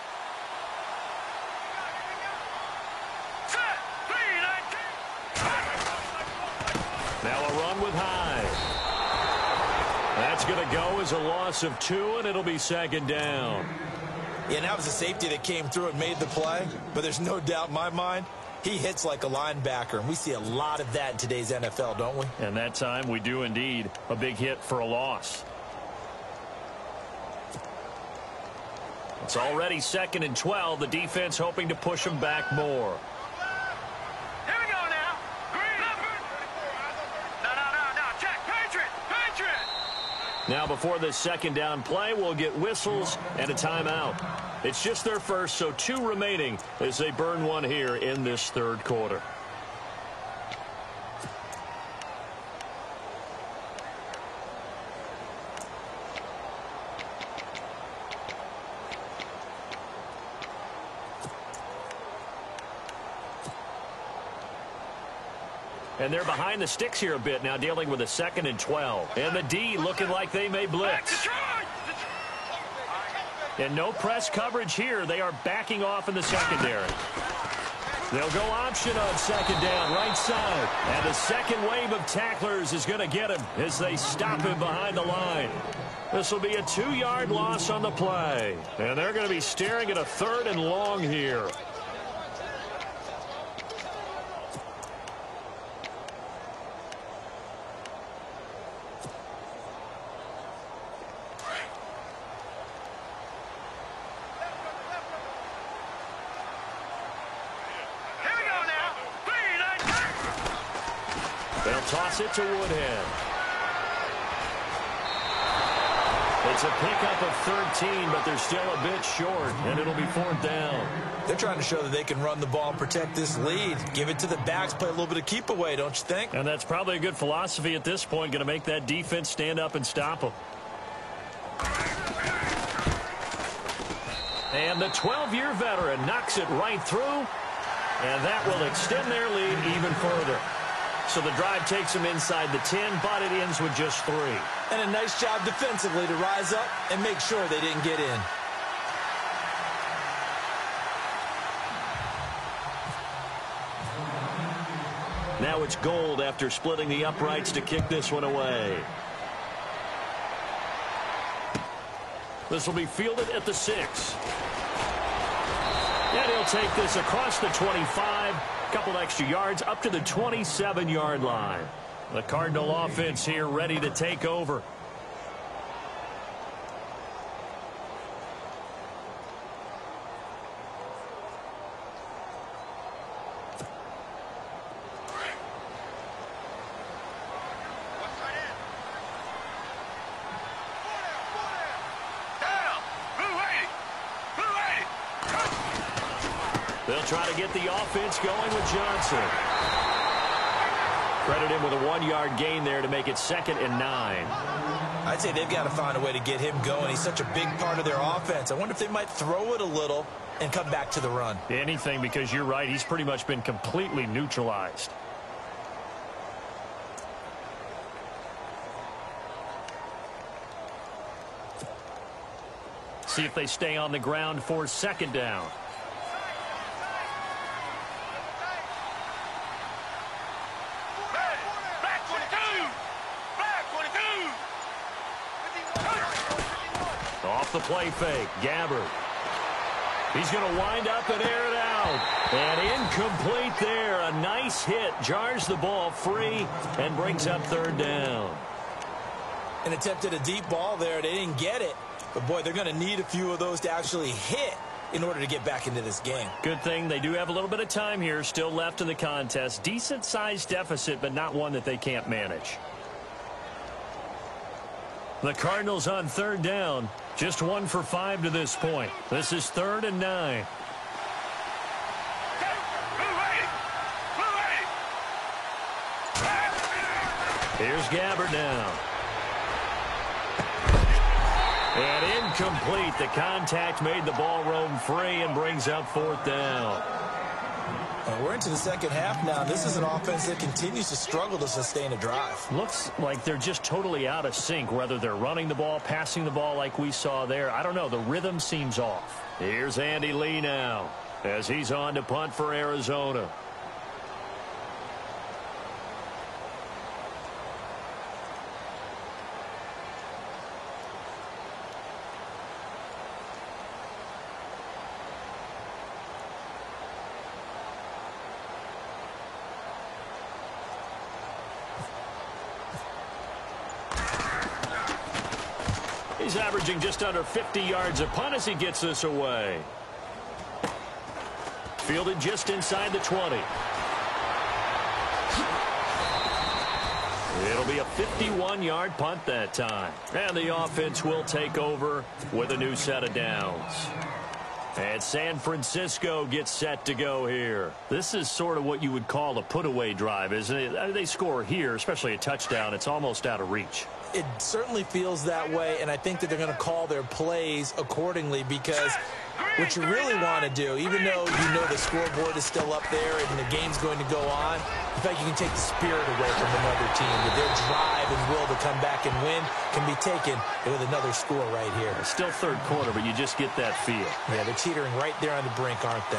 Now a run with Hyde. That's going to go as a loss of 2, and it'll be second down. Yeah, that was a safety that came through and made the play, but there's no doubt in my mind he hits like a linebacker, and we see a lot of that in today's NFL, don't we? And that time we do indeed. A big hit for a loss. It's already 2nd and 12. The defense hoping to push them back more. Here we go now. Green. No. Check. Patriot. Now before this second down play, we'll get whistles and a timeout. It's just their first, so 2 remaining as they burn one here in this third quarter. And they're behind the sticks here a bit now, dealing with a 2nd and 12. And the D looking like they may blitz. And no press coverage here. They are backing off in the secondary. They'll go option on 2nd down, right side. And the second wave of tacklers is going to get him as they stop him behind the line. This will be a 2-yard loss on the play. And they're going to be staring at a 3rd and long here. They'll toss it to Woodhead. It's a pickup of 13, but they're still a bit short, and it'll be 4th down. They're trying to show that they can run the ball and protect this lead. Give it to the backs, play a little bit of keep away, don't you think? And that's probably a good philosophy at this point, going to make that defense stand up and stop them. And the 12-year veteran knocks it right through, and that will extend their lead even further. So the drive takes them inside the 10, but it ends with just 3. And a nice job defensively to rise up and make sure they didn't get in. Now it's Gold after splitting the uprights to kick this one away. This will be fielded at the 6. And he'll take this across the 25. Couple extra yards up to the 27-yard line. The Cardinal offense here ready to take over. They'll try to get the offense going with Johnson. Credit him with a 1-yard gain there to make it 2nd and 9. I'd say they've got to find a way to get him going. He's such a big part of their offense. I wonder if they might throw it a little and come back to the run. Anything, because you're right. He's pretty much been completely neutralized. See if they stay on the ground for 2nd down. Off the play fake, Gabbert. He's going to wind up and air it out. And incomplete there. A nice hit. Jars the ball free and brings up 3rd down. An attempt at a deep ball there. They didn't get it. But, boy, they're going to need a few of those to actually hit in order to get back into this game. Good thing they do have a little bit of time here still left in the contest. Decent-sized deficit, but not one that they can't manage. The Cardinals on 3rd down. Just 1 for 5 to this point. This is 3rd and 9. Here's Gabbert now. And incomplete. The contact made the ball roam free and brings up 4th down. And we're into the second half now. This is an offense that continues to struggle to sustain a drive. Looks like they're just totally out of sync, whether they're running the ball, passing the ball like we saw there. I don't know. The rhythm seems off. Here's Andy Lee now as he's on to punt for Arizona. He's averaging just under 50 yards a punt as he gets this away. Fielded just inside the 20. It'll be a 51-yard punt that time. And the offense will take over with a new set of downs. And San Francisco gets set to go here. This is sort of what you would call a put-away drive, isn't it? They score here, especially a touchdown. It's almost out of reach. It certainly feels that way, and I think that they're going to call their plays accordingly because what you really want to do, even though you know the scoreboard is still up there and the game's going to go on, in fact, you can take the spirit away from another team. With their drive and will to come back and win can be taken with another score right here. It's still third quarter, but you just get that feel. Yeah, they're teetering right there on the brink, aren't they?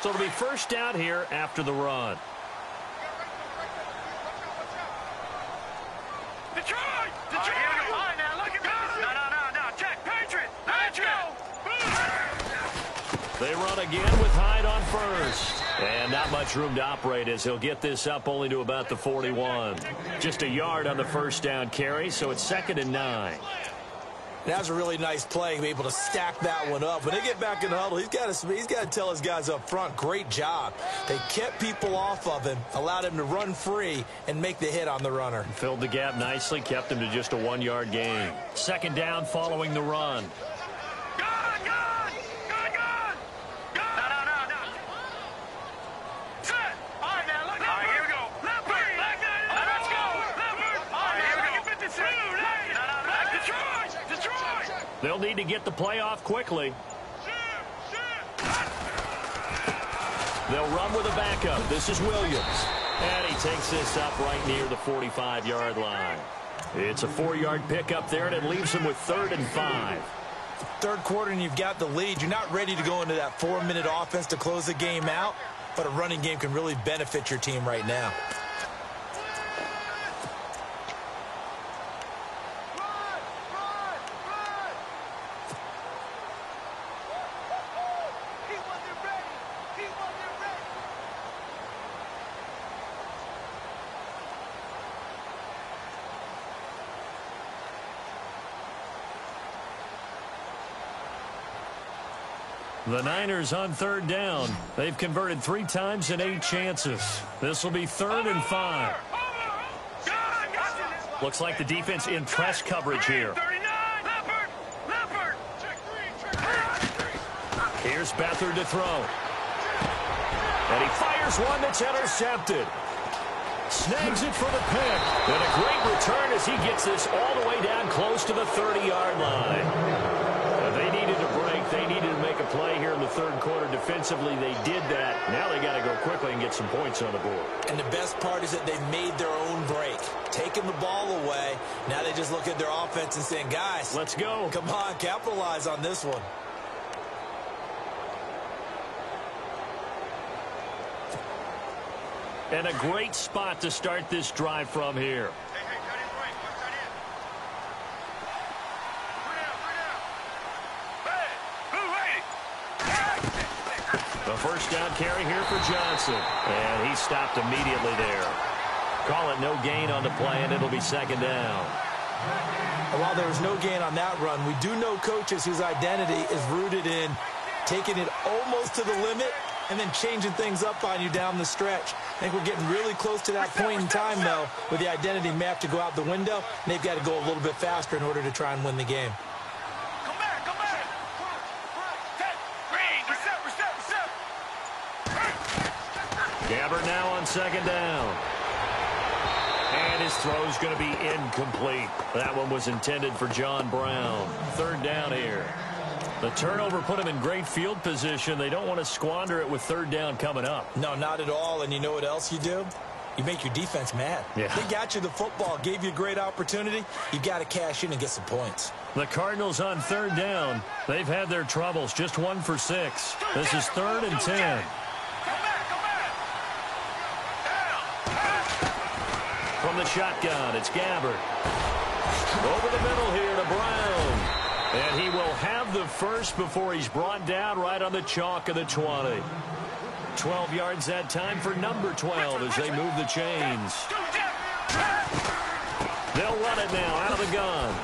So it'll be first down here after the run. Detroit! Detroit! All right, now look at this. No. Check. Patriot. Let's go. They run again with Hyde on first. And not much room to operate as he'll get this up only to about the 41. Just a yard on the first down carry, so it's 2nd and 9. That was a really nice play, be able to stack that one up. When they get back in the huddle, he's got to tell his guys up front, great job. They kept people off of him, allowed him to run free and make the hit on the runner. Filled the gap nicely, kept him to just a 1-yard gain. 2nd down following the run. They'll need to get the play off quickly. They'll run with a backup. This is Williams. And he takes this up right near the 45-yard line. It's a 4-yard pickup there, and it leaves them with 3rd and 5. Third quarter, and you've got the lead. You're not ready to go into that 4-minute offense to close the game out, but a running game can really benefit your team right now. The Niners on 3rd down. They've converted 3 times in 8 chances. This will be 3rd and 5. Looks like the defense in press coverage here. Here's Beathard to throw. And he fires one that's intercepted. Snags it for the pick. And a great return as he gets this all the way down close to the 30-yard line. They needed a break. They needed to make a play here in the third quarter. Defensively, they did that. Now they got to go quickly and get some points on the board. And the best part is that they made their own break. Taking the ball away. Now they just look at their offense and saying, guys, let's go. Come on, capitalize on this one. And a great spot to start this drive from here. The first down carry here for Johnson. And he stopped immediately there. Call it no gain on the play, and it'll be 2nd down. And while there was no gain on that run, we do know coaches whose identity is rooted in taking it almost to the limit and then changing things up on you down the stretch. I think we're getting really close to that point in time, though, where the identity may have to go out the window, and they've got to go a little bit faster in order to try and win the game. Come back. Reset. Gabbert now on second down. And his throw's going to be incomplete. That one was intended for John Brown. Third down here. The turnover put him in great field position. They don't want to squander it with third down coming up. No, not at all. And you know what else you do? You make your defense mad. Yeah. They got you the football, gave you a great opportunity. You got to cash in and get some points. The Cardinals on third down. They've had their troubles. Just 1 for 6. This is 3rd and 10. From the shotgun, it's Gabbert. Over the middle here to Brown. And he will have the first before he's brought down right on the chalk of the 20. 12 yards that time for number 12 as they move the chains. They'll run it now out of the gun.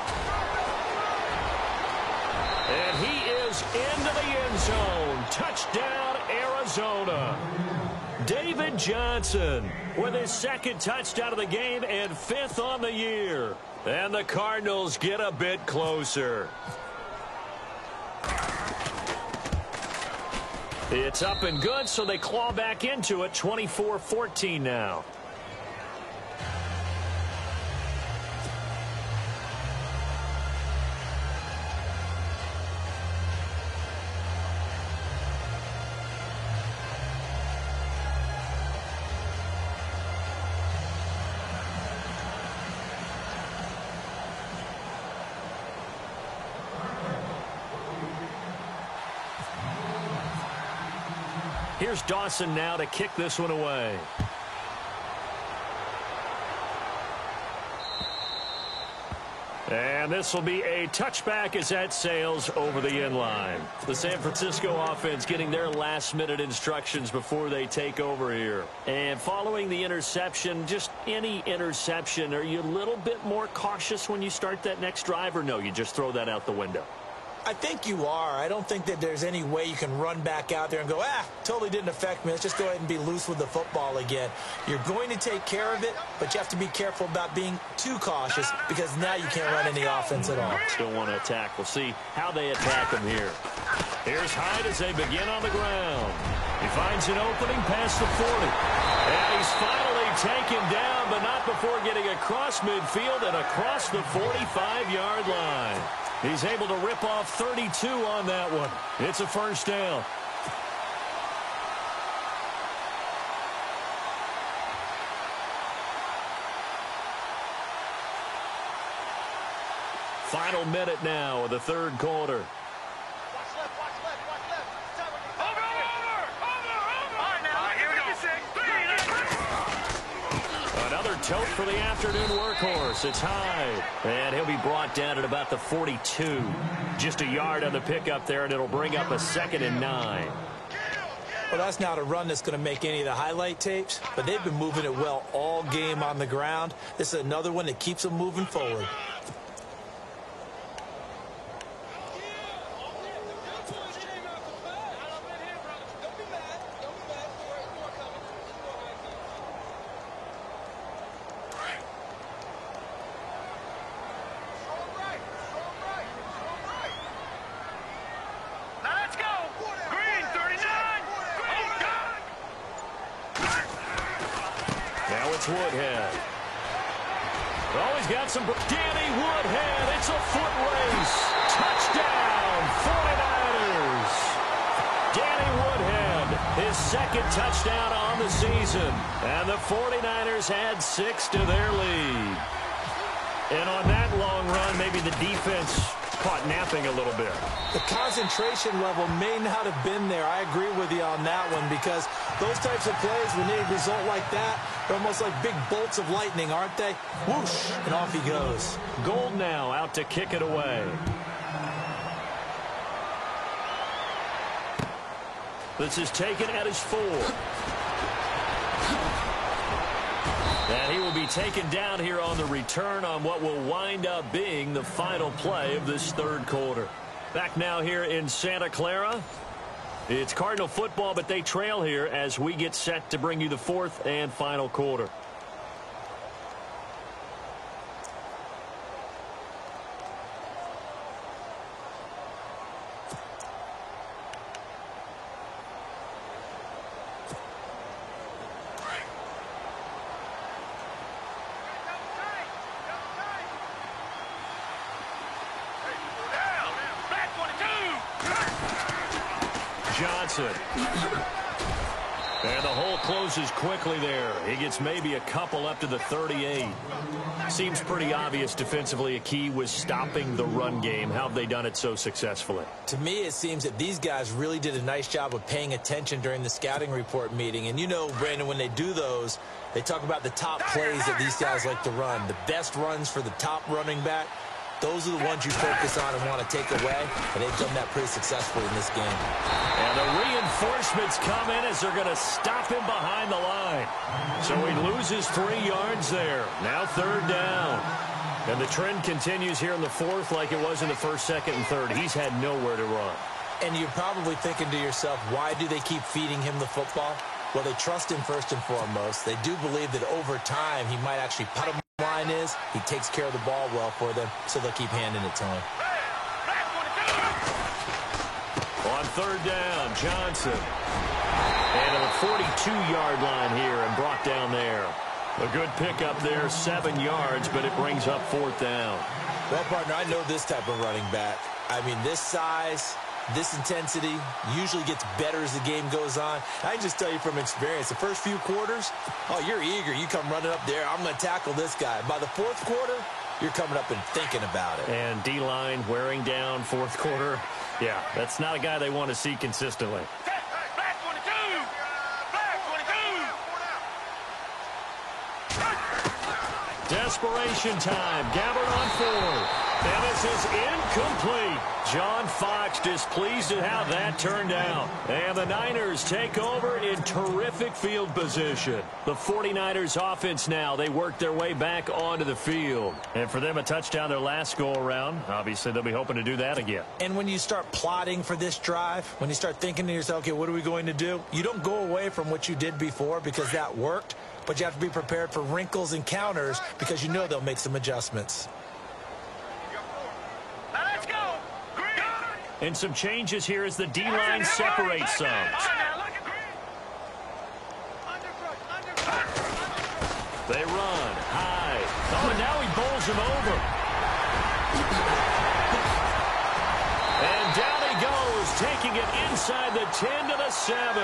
And he is into the end zone. Touchdown, Arizona. David Johnson with his 2nd touchdown of the game and 5th on the year. And the Cardinals get a bit closer. It's up and good, so they claw back into it. 24-14 now. Here's Dawson now to kick this one away. And this will be a touchback as that sails over the end line. The San Francisco offense getting their last-minute instructions before they take over here. And following the interception, just any interception, are you a little bit more cautious when you start that next drive, or no, you just throw that out the window? I think you are. I don't think that there's any way you can run back out there and go, totally didn't affect me. Let's just go ahead and be loose with the football again. You're going to take care of it, but you have to be careful about being too cautious because now you can't run any offense at all. Still want to attack. We'll see how they attack him here. Here's Hyde as they begin on the ground. He finds an opening past the 40. And he's finally taken down, but not before getting across midfield and across the 45-yard line. He's able to rip off 32 on that one. It's a first down. Final minute now of the third quarter. Another tote for the afternoon workhorse. It's Hyde. And he'll be brought down at about the 42. Just a yard on the pickup there, and it'll bring up a 2nd and 9. Well, that's not a run that's going to make any of the highlight tapes, but they've been moving it well all game on the ground. This is another one that keeps them moving forward. Woodhead. Oh, he's got some. Danny Woodhead. It's a foot race. Touchdown, 49ers. Danny Woodhead, his 2nd touchdown on the season. And the 49ers add 6 to their lead. And on that long run, maybe the defense caught napping a little bit. The concentration level may not have been there. I agree with you on that one because those types of plays, when they result like that, they're almost like big bolts of lightning, aren't they? Whoosh, and off he goes. Gold now out to kick it away. This is taken at his 4. And he will be taken down here on the return on what will wind up being the final play of this third quarter. Back now here in Santa Clara. It's Cardinal football, but they trail here as we get set to bring you the 4th and final quarter. Johnson. And the hole closes quickly there. He gets maybe a couple up to the 38. Seems pretty obvious defensively a key was stopping the run game. How have they done it so successfully? To me, it seems that these guys really did a nice job of paying attention during the scouting report meeting. And you know, Brandon, when they do those, they talk about the top plays that these guys like to run. The best runs for the top running back. Those are the ones you focus on and want to take away, and they've done that pretty successfully in this game. And the reinforcements come in as they're going to stop him behind the line. So he loses 3 yards there. Now 3rd down. And the trend continues here in the 4th like it was in the 1st, 2nd, and 3rd. He's had nowhere to run. And you're probably thinking to yourself, why do they keep feeding him the football? Well, they trust him first and foremost. They do believe that over time he might actually put him. Line is he takes care of the ball well for them, so they'll keep handing it to him. On 3rd down, Johnson. And at the 42-yard line here and brought down there. A good pickup there, 7 yards, but it brings up 4th down. Well, partner, I know this type of running back. I mean, this size, this intensity usually gets better as the game goes on. I can just tell you from experience, the first few quarters, oh, you're eager. You come running up there, I'm going to tackle this guy. By the 4th quarter, you're coming up and thinking about it. And D-line wearing down 4th quarter. Yeah, that's not a guy they want to see consistently. Black 22! Black 22! Desperation time. Gabbard on 4th. And this is incomplete. John Fox displeased at how that turned out. And the Niners take over in terrific field position. The 49ers offense now, they work their way back onto the field. And for them, a touchdown their last go-around. Obviously, they'll be hoping to do that again. And when you start plotting for this drive, when you start thinking to yourself, okay, what are we going to do? You don't go away from what you did before because that worked, but you have to be prepared for wrinkles and counters because you know they'll make some adjustments. And some changes here as the D-line separates some. They run high. Oh, and now he bowls him over. And down he goes, taking it inside the 10 to the 7.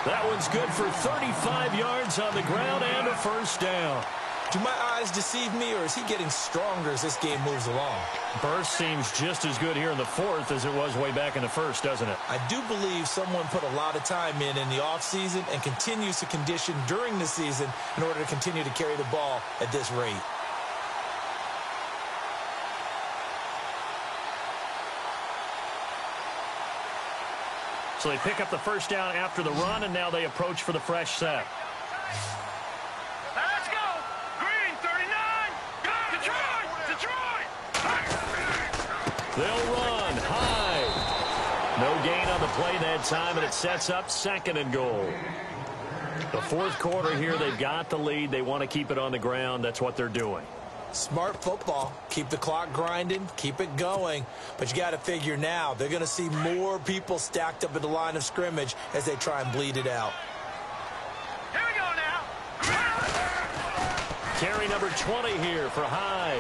That one's good for 35 yards on the ground and a 1st down. Do my eyes deceive me, or is he getting stronger as this game moves along? Burst seems just as good here in the 4th as it was way back in the 1st, doesn't it? I do believe someone put a lot of time in the offseason and continues to condition during the season in order to continue to carry the ball at this rate. So they pick up the 1st down after the run, and now they approach for the fresh set. Let's go! Green 39! Detroit! Detroit! They'll run high. No gain on the play that time, and it sets up 2nd and goal. The 4th quarter here, they've got the lead. They want to keep it on the ground. That's what they're doing. Smart football. Keep the clock grinding. Keep it going. But you got to figure now, they're going to see more people stacked up at the line of scrimmage as they try and bleed it out. Here we go now! Carry number 20 here for Hyde.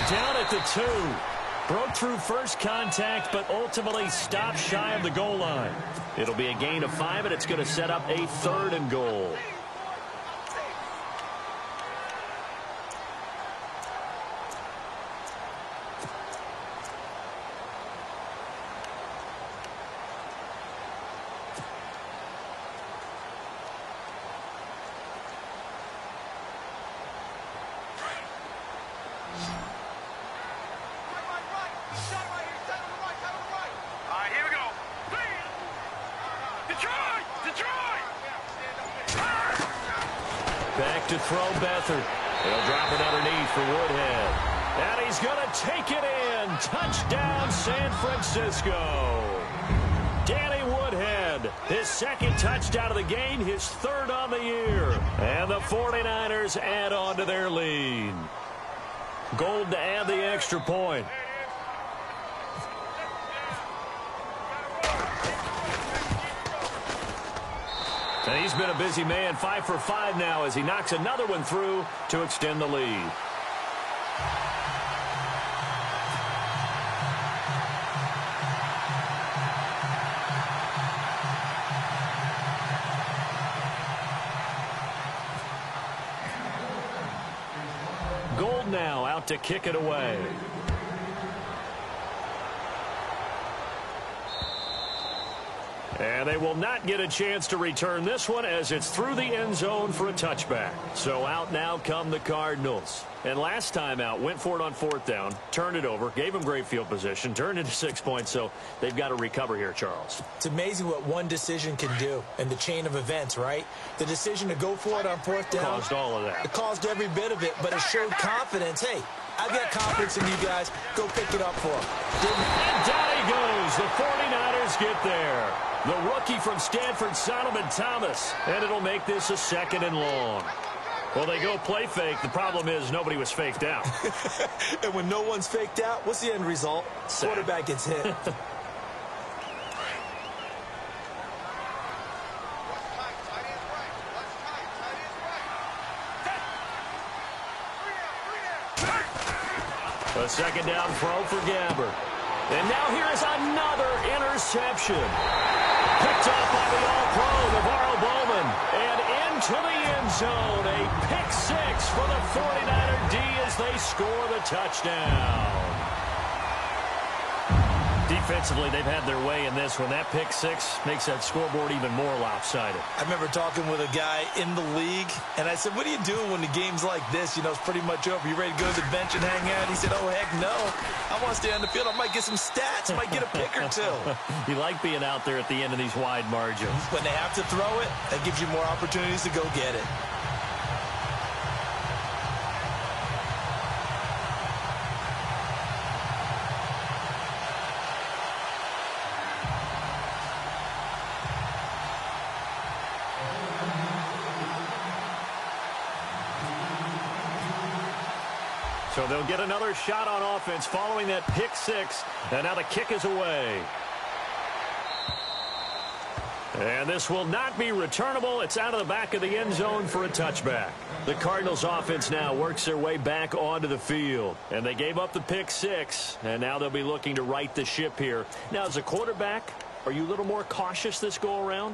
Down at the 2. Broke through first contact, but ultimately stopped shy of the goal line. It'll be a gain of 5, and it's going to set up a 3rd and goal. Back to throw Beathard. He'll drop it underneath for Woodhead. And he's going to take it in. Touchdown, San Francisco. Danny Woodhead, his 2nd touchdown of the game, his 3rd on the year. And the 49ers add on to their lead. Gold to add the extra point. And he's been a busy man, 5 for 5 now as he knocks another one through to extend the lead. Cobb now out to kick it away. And they will not get a chance to return this one as it's through the end zone for a touchback. So out now come the Cardinals. And last time out, went for it on 4th down, turned it over, gave them great field position, turned into 6 points, so they've got to recover here, Charles. It's amazing what one decision can do in the chain of events, right? The decision to go for it on 4th down. Caused all of that. It caused every bit of it, but it showed confidence. Hey, I've got confidence in you guys. Go pick it up for them. And down he goes. The 49ers get there. The rookie from Stanford, Solomon Thomas. And it'll make this a 2nd and long. Well, they go play fake. The problem is nobody was faked out. And when no one's faked out, what's the end result? Quarterback gets hit. A 2nd down throw for Gabbert. And now here is another interception. Picked off by the All-Pro, Navarro Bowman. And into the end zone. A pick 6 for the 49er D as they score the touchdown. Defensively, they've had their way in this one. That pick 6 makes that scoreboard even more lopsided. I remember talking with a guy in the league, and I said, what are you doing when the game's like this? You know, it's pretty much over. You ready to go to the bench and hang out? He said, oh, heck no. I want to stay on the field. I might get some stats. I might get a pick or two. You like being out there at the end of these wide margins. When they have to throw it, that gives you more opportunities to go get it. So they'll get another shot on offense following that pick 6. And now the kick is away. And this will not be returnable. It's out of the back of the end zone for a touchback. The Cardinals offense now works their way back onto the field. And they gave up the pick 6. And now they'll be looking to right the ship here. Now, as a quarterback, are you a little more cautious this go around?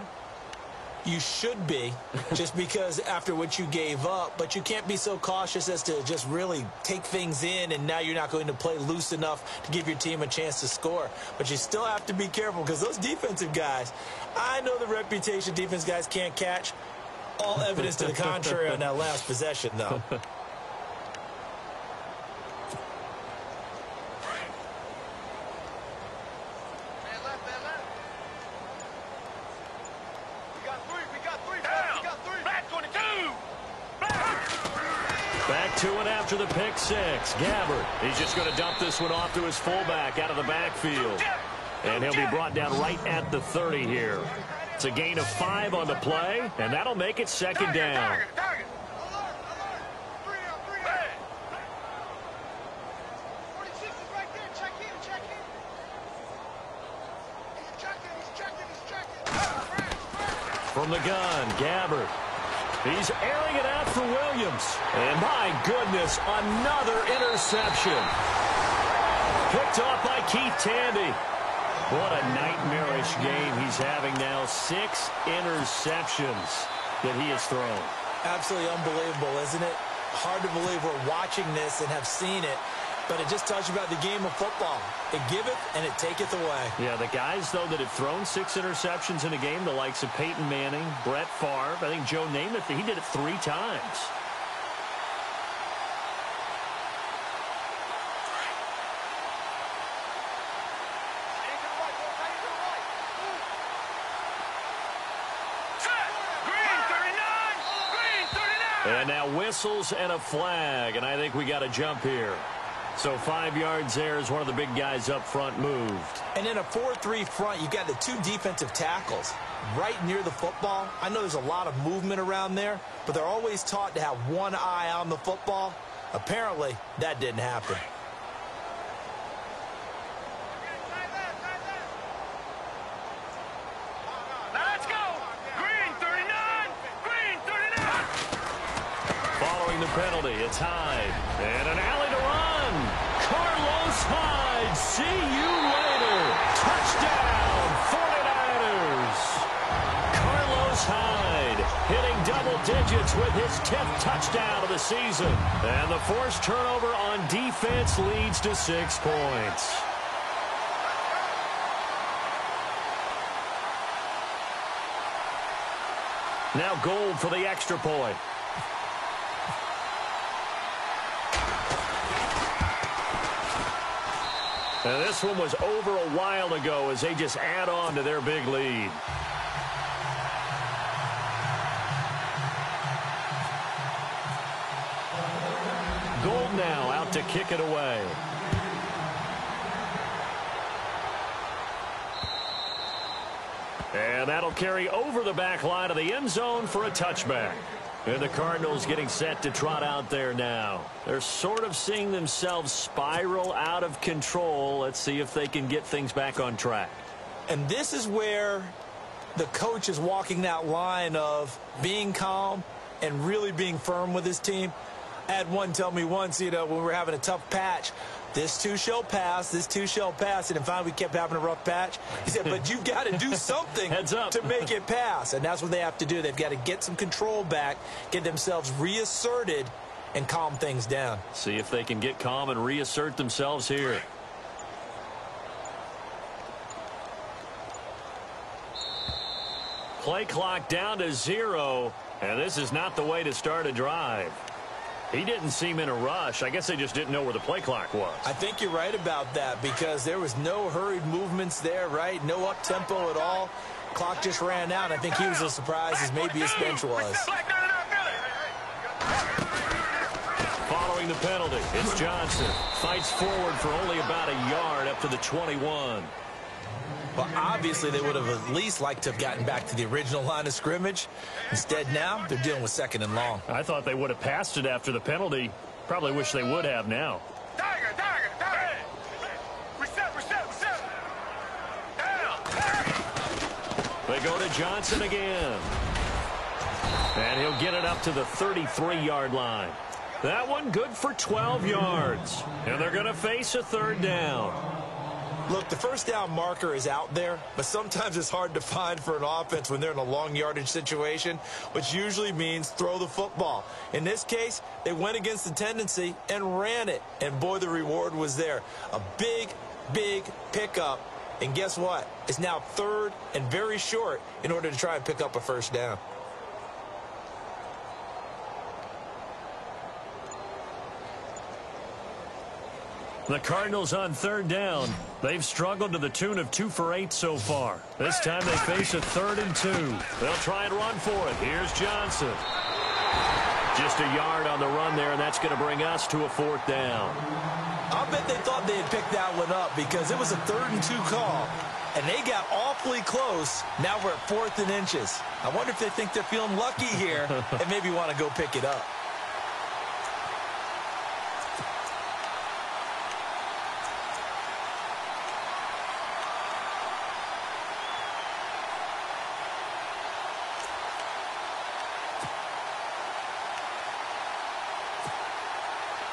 You should be, just because after what you gave up, but you can't be so cautious as to just really take things in, and now you're not going to play loose enough to give your team a chance to score. But you still have to be careful, because those defensive guys, I know the reputation defense guys can't catch. All evidence to the contrary on that last possession, though. Back to it after the pick 6. Gabbert, he's just going to dump this one off to his fullback out of the backfield. And he'll be brought down right at the 30 here. It's a gain of 5 on the play, and that'll make it 2nd down. From the gun, Gabbert. He's airing it out for Williams. And my goodness, another interception. Picked off by Keith Tandy. What a nightmarish game he's having now. 6 interceptions that he has thrown. Absolutely unbelievable, isn't it? Hard to believe we're watching this and have seen it. But it just tells you about the game of football. It giveth and it taketh away. Yeah, the guys, though, that have thrown 6 interceptions in a game, the likes of Peyton Manning, Brett Favre, I think Joe Namath, he did it 3 times. And now whistles and a flag, and I think we got a jump here. So 5 yards there as one of the big guys up front moved. And in a 4-3 front, you've got the 2 defensive tackles right near the football. I know there's a lot of movement around there, but they're always taught to have one eye on the football. Apparently, that didn't happen. Let's go! Green 39! Green 39! Following the penalty, it's Hyde. And an alley to run. Carlos Hyde, see you later. Touchdown, 49ers. Carlos Hyde hitting double digits with his 10th touchdown of the season. And the forced turnover on defense leads to 6 points. Now Gould for the extra point. And this one was over a while ago as they just add on to their big lead. Gould now out to kick it away. And that'll carry over the back line of the end zone for a touchback. And the Cardinals getting set to trot out there now. They're sort of seeing themselves spiral out of control. Let's see if they can get things back on track. And this is where the coach is walking that line of being calm and really being firm with his team. I had one tell me once, when we were having a tough patch, this too shall pass, this too shall pass. And finally, we kept having a rough patch. He said, but you've got to do something to make it pass. And that's what they have to do. They've got to get some control back, get themselves reasserted, and calm things down. See if they can get calm and reassert themselves here. Play clock down to 0. And this is not the way to start a drive. He didn't seem in a rush. I guess they just didn't know where the play clock was. I think you're right about that because there was no hurried movements there, right? No up-tempo at all. Clock just ran out. I think he was as surprised as maybe his bench was. Following the penalty, it's Johnson. Fights forward for only about a yard up to the 21. Well, obviously, they would have at least liked to have gotten back to the original line of scrimmage. Instead, now, they're dealing with 2nd and long. I thought they would have passed it after the penalty. Probably wish they would have now. Tiger. Reset. Down. They go to Johnson again. And he'll get it up to the 33-yard line. That one good for 12 yards. And they're going to face a 3rd down. Look, the first down marker is out there, but sometimes it's hard to find for an offense when they're in a long yardage situation, which usually means throw the football. In this case, they went against the tendency and ran it, and boy, the reward was there. A big pickup, and guess what? It's now 3rd and very short in order to try and pick up a first down. The Cardinals on 3rd down. They've struggled to the tune of 2 for 8 so far. This time they face a 3rd and 2. They'll try and run for it. Here's Johnson. Just a yard on the run there, and that's going to bring us to a 4th down. I'll bet they thought they had picked that one up because it was a 3rd and 2 call, and they got awfully close. Now we're at 4th and inches. I wonder if they think they're feeling lucky here and maybe want to go pick it up.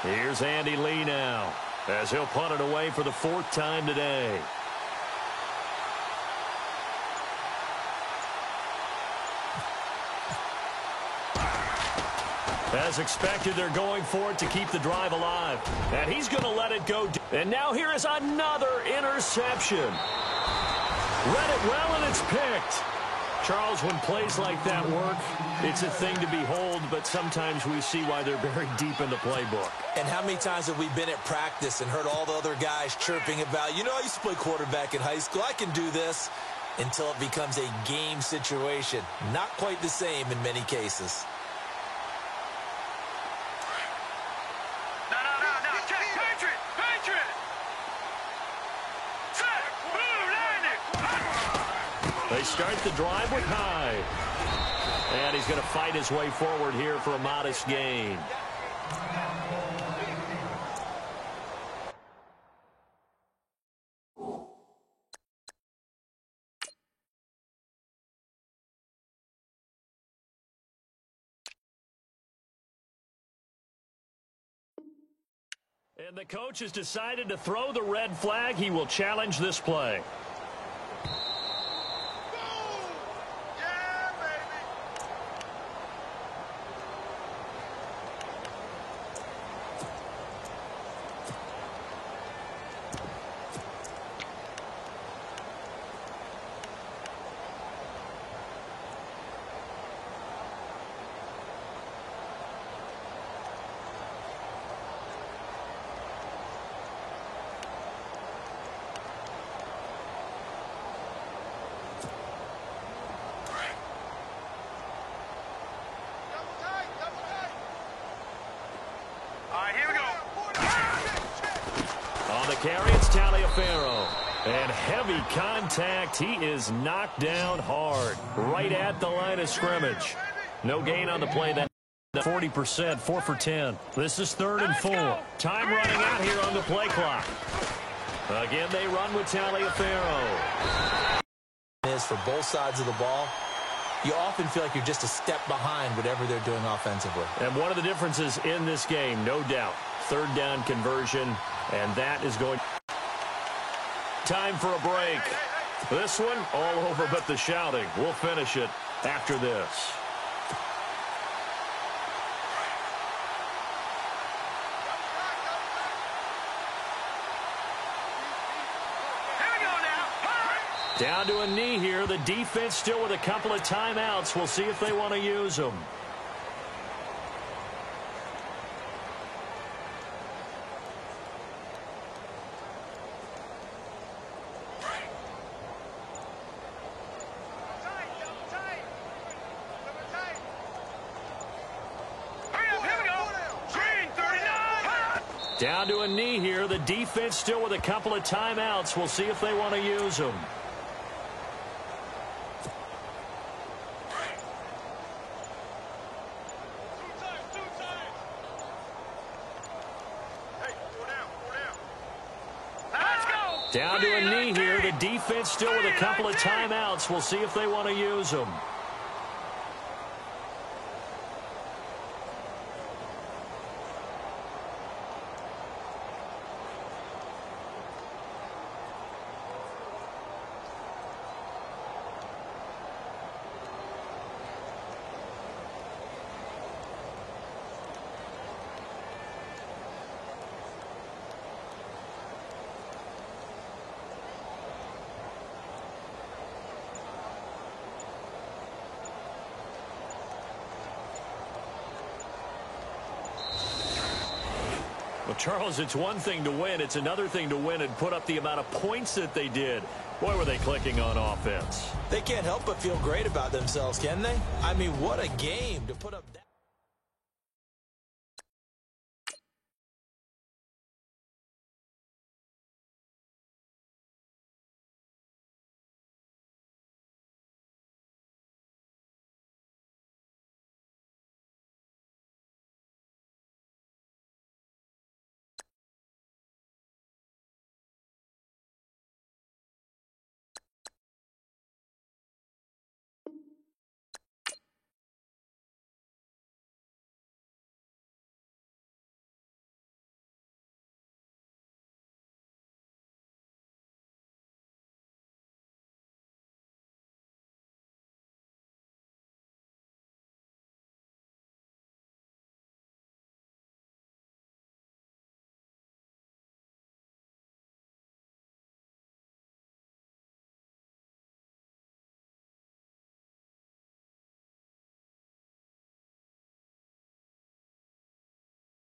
Here's Andy Lee now as he'll punt it away for the 4th time today. As expected, they're going for it to keep the drive alive. And he's going to let it go. And now here is another interception. Read it well, and it's picked. Charles, when plays like that work, it's a thing to behold, but sometimes we see why they're very deep in the playbook. And how many times have we been at practice and heard all the other guys chirping about, I used to play quarterback in high school. I can do this, until it becomes a game situation. Not quite the same in many cases. No. Patriot. Set. Blue, landing. They start the drive with Hyde. And he's going to fight his way forward here for a modest gain. And the coach has decided to throw the red flag. He will challenge this play. carry, it's Taliaferro. And heavy contact. He is knocked down hard, right at the line of scrimmage. No gain on the play. That 40%, 4 for 10. This is 3rd and 4. Time running out here on the play clock. Again, they run with Taliaferro. Is for both sides of the ball. You often feel like you're just a step behind whatever they're doing offensively. And one of the differences in this game, no doubt, 3rd down conversion, and that is going. Time for a break. This one all over but the shouting. We'll finish it after this. Down to a knee here. The defense still with a couple of timeouts. We'll see if they want to use them. Down to a knee here. The defense still with a couple of timeouts. We'll see if they want to use them. Down to a knee here. The defense still with a couple of timeouts. We'll see if they want to use them. Well, Charles, it's one thing to win. It's another thing to win and put up the amount of points that they did. Boy, were they clicking on offense. They can't help but feel great about themselves, can they? I mean, what a game to put up that.